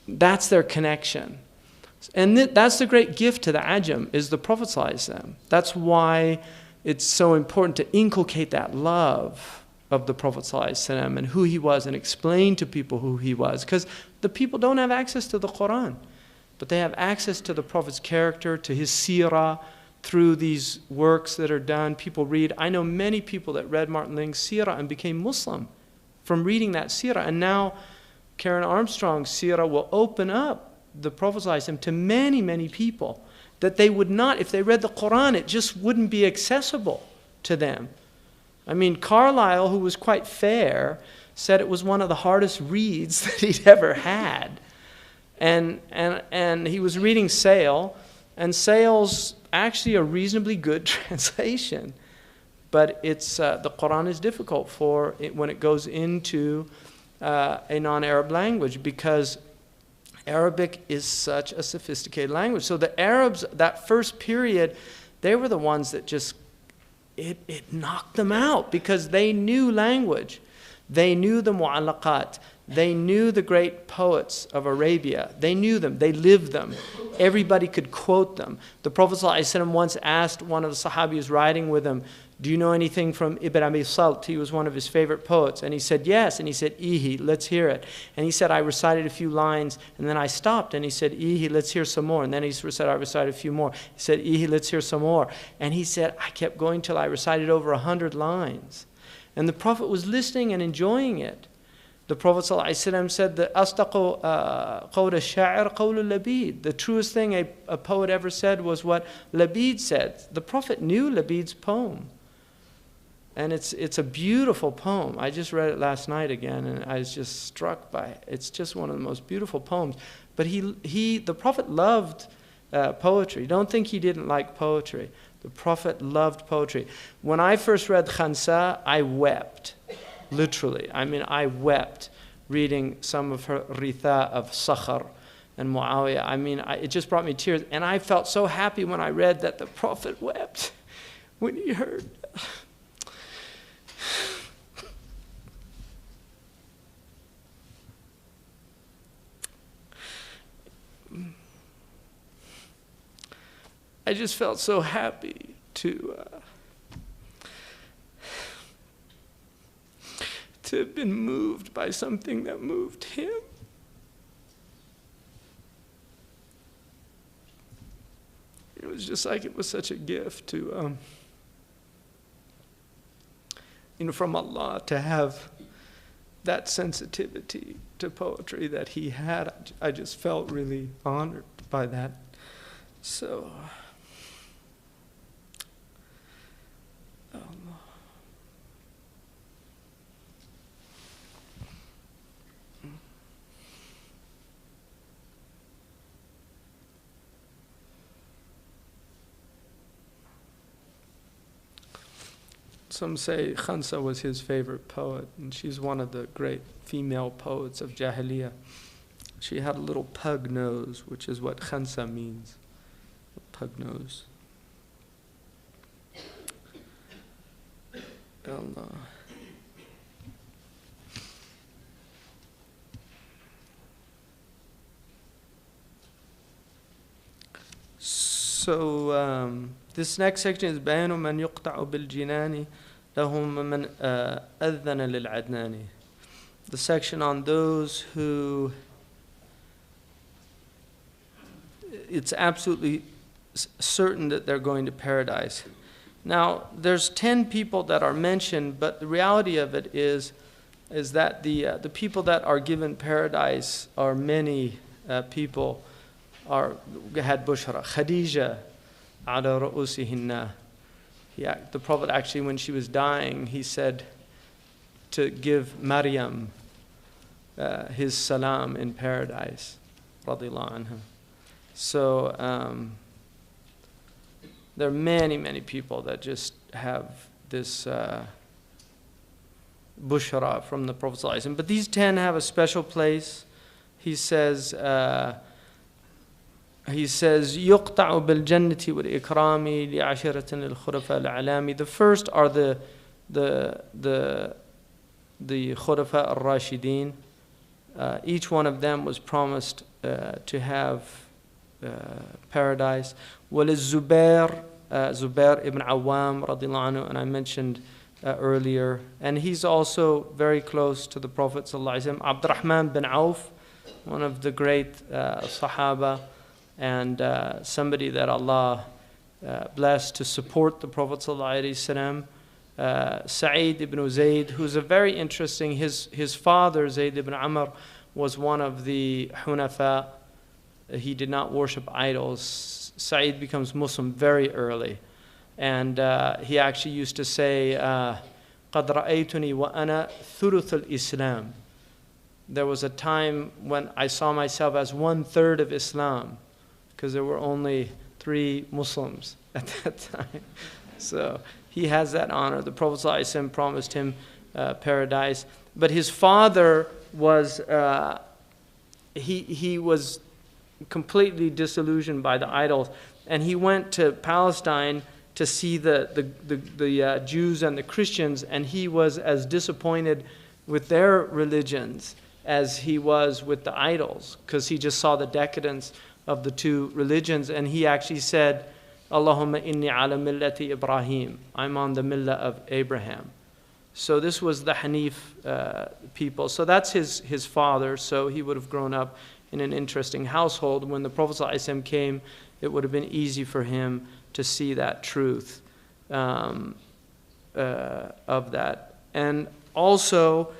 That's their connection. And that's the great gift to the Ajam, is the Prophet ﷺ. That's why it's so important to inculcate that love of the Prophet ﷺ and who he was, and explain to people who he was. Because the people don't have access to the Quran, but they have access to the Prophet's character, to his Seerah, through these works that are done. People read. I know many people that read Martin Ling's Seerah and became Muslim from reading that Seerah. And now Karen Armstrong's Seerah will open up the Prophet ﷺ to many, many people that they would not, if they read the Quran, it just wouldn't be accessible to them. I mean, Carlyle, who was quite fair, said it was one of the hardest reads that he'd ever had. And he was reading Sale, and Sale's actually a reasonably good translation. But it's the Quran is difficult for it when it goes into a non-Arab language, because Arabic is such a sophisticated language. So the Arabs, that first period, they were the ones that just, it knocked them out, because they knew language. They knew the mu'allaqat. They knew the great poets of Arabia. They knew them. They lived them. Everybody could quote them. The Prophet ﷺ once asked one of the Sahabis riding with him, do you know anything from Ibn Abi Salt? He was one of his favorite poets. And he said, yes. And he said, Ihi, let's hear it. And he said, I recited a few lines, and then I stopped. And he said, Ihi, let's hear some more. And then he said, I recited a few more. He said, Ihi, let's hear some more. And he said, I kept going till I recited over 100 lines. And the Prophet was listening and enjoying it. The Prophet ﷺ said that أصدق قول الشاعر قول اللبيد. The truest thing a poet ever said was what Labid said. The Prophet knew Labid's poem. And it's a beautiful poem. I just read it last night again, and I was just struck by it. It's just one of the most beautiful poems. But the Prophet loved poetry. Don't think he didn't like poetry. The Prophet loved poetry. When I first read Khansa, I wept. Literally. I mean, I wept reading some of her Ritha of Sakhar and Muawiyah. I mean, it just brought me tears. And I felt so happy when I read that the Prophet wept when he heard. I just felt so happy to have been moved by something that moved him. It was just like it was such a gift to, from Allah, to have that sensitivity to poetry that he had. I just felt really honored by that. So, some say Khansa was his favorite poet, and she's one of the great female poets of Jahiliyyah. She had a little pug nose, which is what Khansa means, a pug nose. Allah. So this next section is بيان من يقطع بالجنان لهم من أذن للعدنان. The section on those who it's absolutely certain that they're going to paradise. Now, there's 10 people that are mentioned, but the reality of it is that the people that are given paradise are many people had bushra. Khadija, ala ru'usihinna. The Prophet actually, when she was dying, he said to give Maryam his salam in paradise, radiyallahu anha. So there are many, many people that just have this bushra from the Prophet ﷺ. But these 10 have a special place. He says, يُقْطَعُ بِالْجَنَّةِ وَالْإِكْرَامِ لِعَشِرَةٍ الْخُلَفَاءِ الْأَعْلَامِ. The first are the Khulafa al-Rashidin. Each one of them was promised to have paradise. وَلِلزُبَير Zubair ibn Awam radiallahu anhu, and I mentioned earlier, and he's also very close to the Prophet ﷺ. Abdurrahman bin Auf, one of the great Sahaba, and somebody that Allah blessed to support the Prophet ﷺ. Sa'id ibn Zayd, who's a very interesting, his father Zayd ibn Amr was one of the Hunafa. He did not worship idols. Sa'id becomes Muslim very early, and he actually used to say, قَدْ رَأَيْتُنِي وَأَنَا ثُلُثُ الْإِسْلَامِ. There was a time when I saw myself as 1/3 of Islam, because there were only 3 Muslims at that time. So he has that honor. The Prophet ﷺ promised him paradise. But his father was, he was completely disillusioned by the idols. And he went to Palestine to see the Jews and the Christians, and he was as disappointed with their religions as he was with the idols, because he just saw the decadence of the 2 religions. And he actually said, Allahumma inni ala millati Ibrahim. I'm on the millah of Abraham. So this was the Hanif people. So that's his father. So he would have grown up in an interesting household. When the Prophet ﷺ came, it would have been easy for him to see that truth of that. And also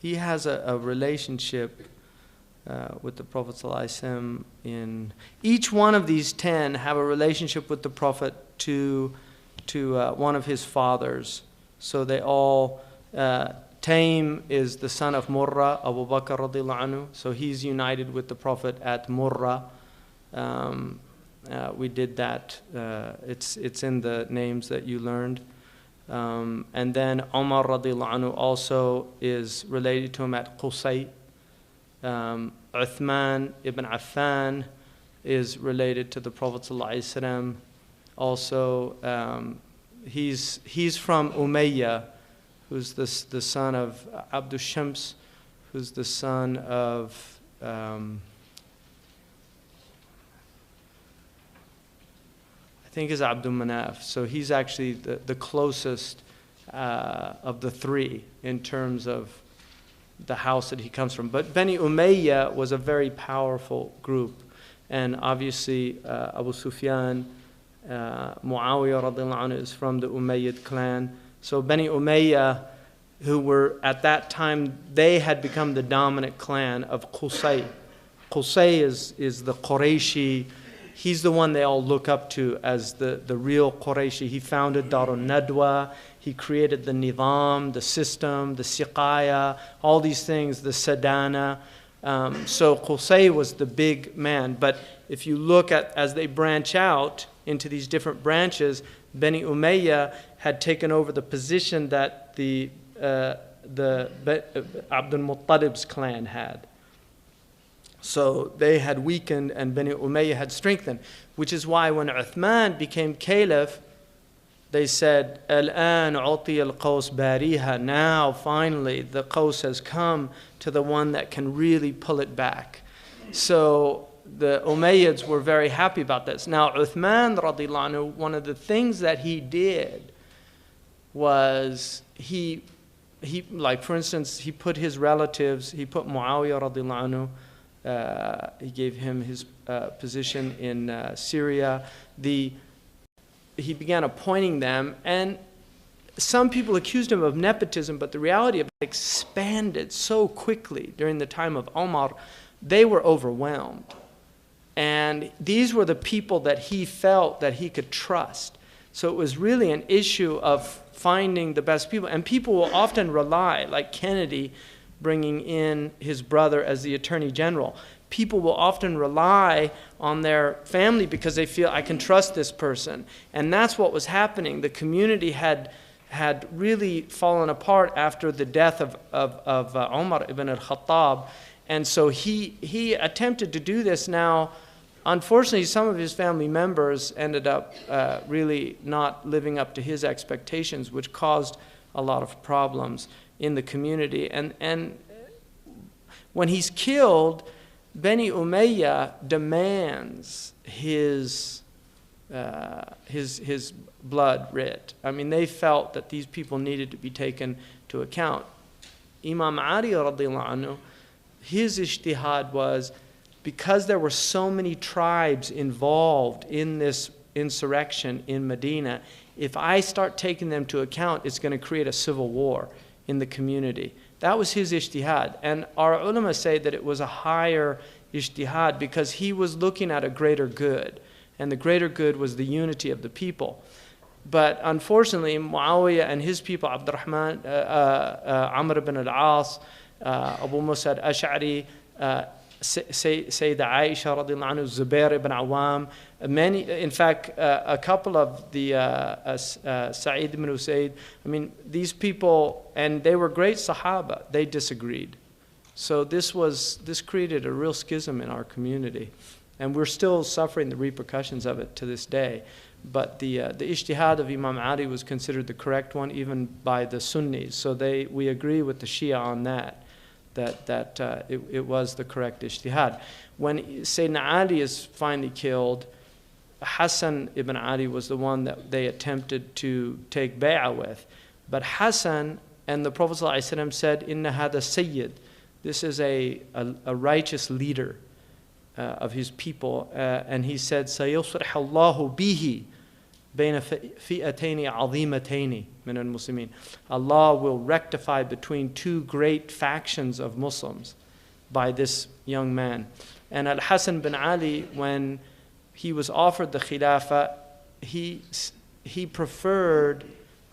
he has a relationship with the Prophet ﷺ. In each one of these 10 have a relationship with the Prophet to one of his fathers. So they all, Taym is the son of Murrah, Abu Bakr radiallahu anhu. So he's united with the Prophet at Murrah. We did that. It's in the names that you learned. And then Umar radiallahu anhu also is related to him at Qusay. Uthman ibn Affan is related to the Prophet ﷺ. Also, he's from Umayyah, who's the son of Abdul Shams, who's the son of I think is Abdul Manaf. So he's actually the closest of the 3 in terms of the house that he comes from. But Bani Umayyah was a very powerful group. And obviously Abu Sufyan, Muawiyah radiallahu anhu is from the Umayyad clan. So Bani Umayyah, who were at that time, they had become the dominant clan of Qusay. Qusay is the Qurayshi. He's the one they all look up to as the real Qurayshi. He founded Darun Nadwa. He created the nizam, the system, the siqaya, all these things, the sadana. So Qusay was the big man. But if you look at, as they branch out into these different branches, Bani Umayyah had taken over the position that the Abdul Muttalib's clan had. So they had weakened and Bani Umayyah had strengthened, which is why when Uthman became caliph, they said, Al-an uti al-qaws bariha. Now, finally, the qaws has come to the one that can really pull it back. So the Umayyads were very happy about this. Now, Uthman radiallahu anhu, one of the things that he did was he like, for instance, he put his relatives, he put Muawiyah radiallahu anhu, he gave him his position in Syria. He began appointing them, and some people accused him of nepotism, but the reality of it expanded so quickly during the time of Omar, they were overwhelmed. And these were the people that he felt that he could trust. So it was really an issue of finding the best people. And people will often rely, like Kennedy bringing in his brother as the Attorney General. People will often rely on their family because they feel, I can trust this person. And that's what was happening. The community had really fallen apart after the death of Umar ibn al-Khattab. And so he attempted to do this. Now, unfortunately, some of his family members ended up really not living up to his expectations, which caused a lot of problems in the community. And when he's killed, Bani Umayyah demands his blood writ. I mean, they felt that these people needed to be taken to account. Imam Ali radiallahu anhu, his ijtihad was, because there were so many tribes involved in this insurrection in Medina, if I start taking them to account, it's going to create a civil war in the community. That was his ijtihad. And our ulama say that it was a higher ijtihad because he was looking at a greater good. And the greater good was the unity of the people. But unfortunately, Muawiyah and his people, Abdurrahman, Amr ibn al-As, Abu Musa al-Ash'ari, Sayyidah Aisha radiallahu anhu, Zubair ibn Awam, many, in fact, a couple of the Sa'id ibn Usaid, I mean, these people, and they were great Sahaba, they disagreed. So this created a real schism in our community. And we're still suffering the repercussions of it to this day. But the ijtihad of Imam Ali was considered the correct one even by the Sunnis. So we agree with the Shia on that it was the correct ijtihad. When Sayyidina Ali is finally killed, Hassan ibn Ali was the one that they attempted to take bay'ah with. But Hassan and the Prophet ﷺ said, "Inna hada sayyid." This is a righteous leader of his people. And he said, سَيُصْرِحَ اللَّهُ بِهِ بَيْنَ فِئَتَيْنِ عَظِيمَتَيْنِ مِنَ الْمُسْلِمِينَ. Allah will rectify between two great factions of Muslims by this young man. And Al-Hasan bin Ali, when he was offered the Khilafah, he preferred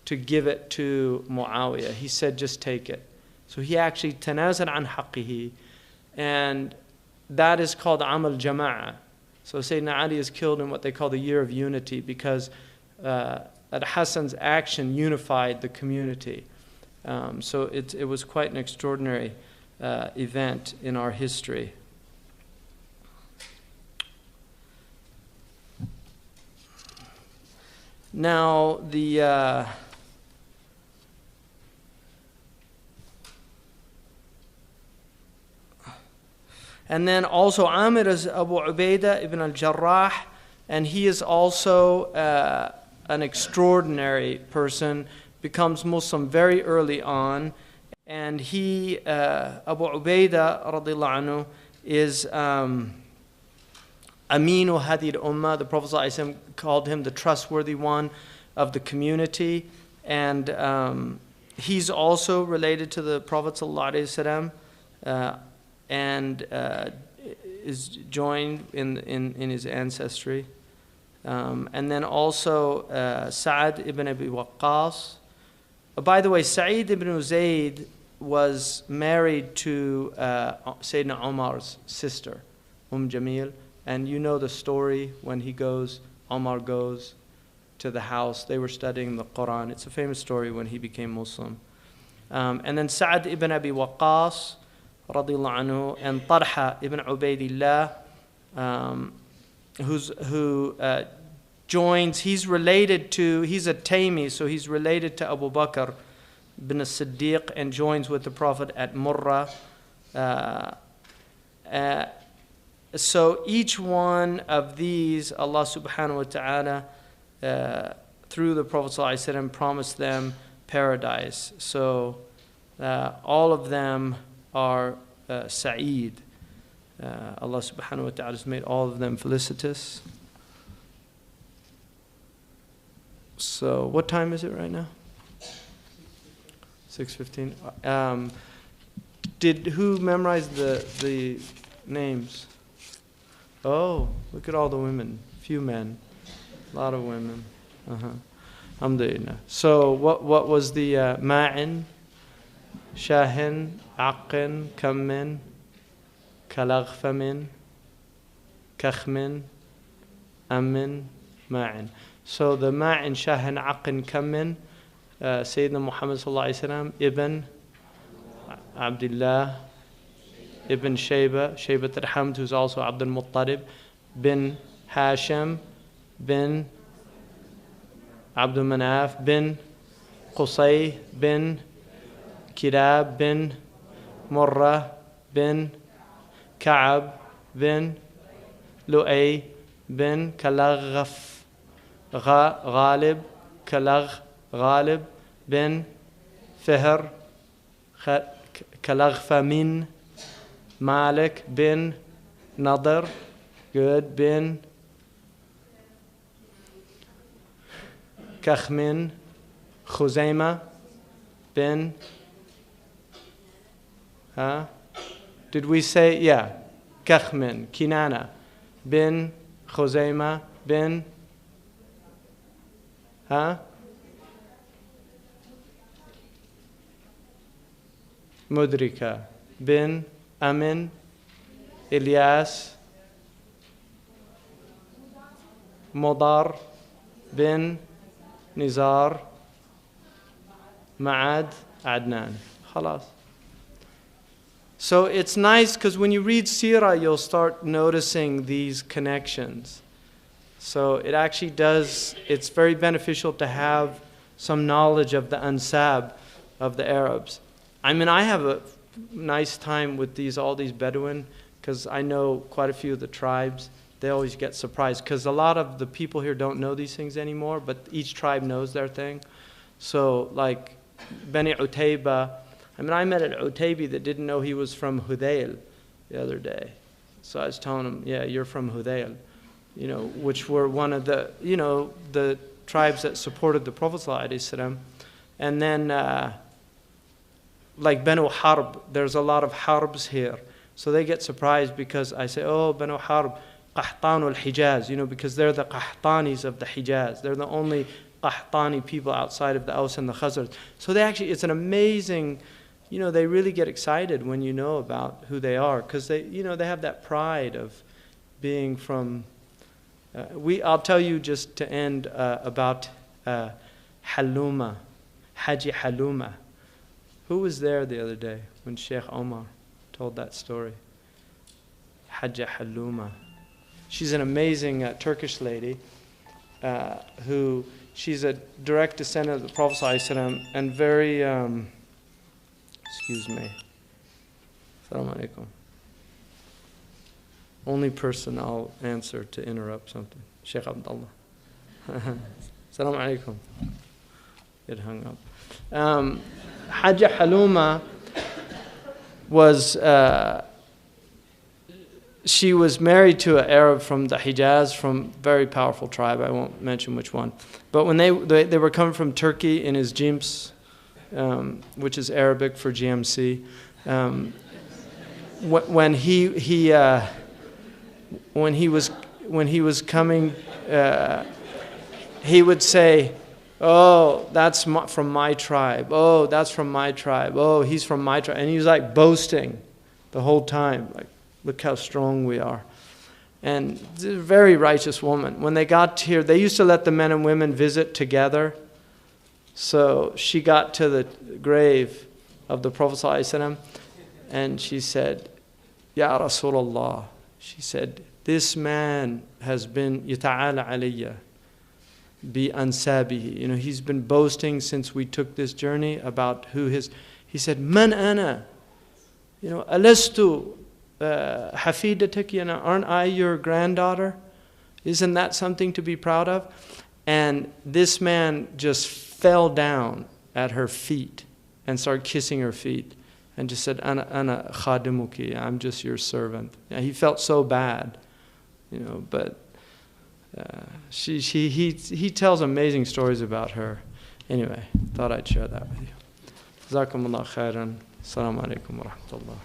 to give it to Muawiyah. He said, just take it. So he actually tanazal an haqqihi, and that is called amal jama'ah. So Sayyidina Ali is killed in what they call the year of unity because Al-Hasan's action unified the community. So it was quite an extraordinary event in our history. Now and then also Amir is Abu Ubaidah ibn al-Jarrah, and he is also an extraordinary person, becomes Muslim very early on. And he, Abu Ubaidah radiallahu anhu, is Aminu Hadid Ummah. The Prophet ﷺ called him the trustworthy one of the community. And he's also related to the Prophet ﷺ. And is joined in his ancestry. And then also Sa'ad ibn Abi Waqqas. By the way, Sa'id ibn Zayd was married to Sayyidina Umar's sister, Jamil. And you know the story when Umar goes to the house. They were studying the Quran. It's a famous story when he became Muslim. And then Sa'ad ibn Abi Waqqas, radiallahu anhu, and Talha ibn Ubaidillah, who joins, he's a Taymi, so he's related to Abu Bakr bin Siddiq and joins with the Prophet at Murrah. So each one of these, Allah subhanahu wa ta'ala, through the Prophet ﷺ, promised them paradise. So all of them are Sa'id. Allah subhanahu wa ta'ala has made all of them felicitous. So what time is it right now? 6:15. Who memorized the names? Oh, look at all the women. Few men. A lot of women. Alhamdulillah. So what was the ma'in? Shahin, aqin, kammin, kalaghfamin, kakhmin, amin, ma'in. So the ma'in, shahin, aqin, kammin, Sayyidina Muhammad sallallahu alayhi wa sallam, ibn Abdullah, ibn Shaybat al-Hamd, who's also Abdul Muttalib, bin Hashim, bin Abdul Manaf, bin Qusay, bin Kilab, bin Murrah, bin Ka'ab, bin Lu'ay, bin Kalaghaf, Ghalib, Ghalib, bin Fihr, Kalaghfamin, Malik, bin Nadr, good, bin Kakhmin, Khuzaima, bin, did we say, yeah, Kakhmin, Kinana, bin Khuzaima, bin, Mudrika, bin Amin, Ilyas, Modar, bin Nizar, Ma'ad, Adnan. Khalas. So it's nice because when you read Seerah, you'll start noticing these connections. So it actually does, it's very beneficial to have some knowledge of the ansab of the Arabs. I mean, I have a nice time with all these Bedouin because I know quite a few of the tribes. They always get surprised because a lot of the people here don't know these things anymore, but each tribe knows their thing. So like Bani Utayba, I mean, I met an Utaybi that didn't know he was from Hudayl the other day. So I was telling him, yeah, you're from Hudayl, you know, which were one of the, you know, the tribes that supported the Prophet ﷺ. And then like Banu Harb, there's a lot of Harbs here. So they get surprised because I say, oh, Banu Harb, Qahtanu al-Hijaz, you know, because they're the Qahtanis of the Hijaz. They're the only Qahtani people outside of the Aus and the Khazraj. So they actually, it's an amazing, you know, they really get excited when you know about who they are because they, you know, they have that pride of being from, I'll tell you just to end about Haluma, Haji Haluma. Who was there the other day when Shaykh Omar told that story? Haji Haluma. She's an amazing Turkish lady who, she's a direct descendant of the Prophet ﷺ and very, excuse me. Assalamu alaikum. Only person I'll answer to interrupt something. Shaykh Abdullah. Assalamu alaikum. It hung up. Haji Haluma was, she was married to an Arab from the Hijaz, from a very powerful tribe. I won't mention which one. But when they were coming from Turkey in his Jims, which is Arabic for GMC, when he was coming, he would say, oh, that's from my tribe. Oh, that's from my tribe. Oh, he's from my tribe. And he was like boasting the whole time. Like, look how strong we are. And a very righteous woman. When they got here, they used to let the men and women visit together. So she got to the grave of the Prophet ﷺ and she said, Ya Rasulullah, she said, this man has been yata'ala alayya bi ansabihi. You know, he's been boasting since we took this journey about who his, he said, man ana, you know, alastu hafidatik, you know, aren't I your granddaughter? Isn't that something to be proud of? And this man just fell down at her feet and started kissing her feet and just said, ana khadimuki, I'm just your servant. Yeah, he felt so bad, you know, but he tells amazing stories about her. Anyway, thought I'd share that with you. Jazakumullah khairan. Assalamu alaikum wa rahmatullah.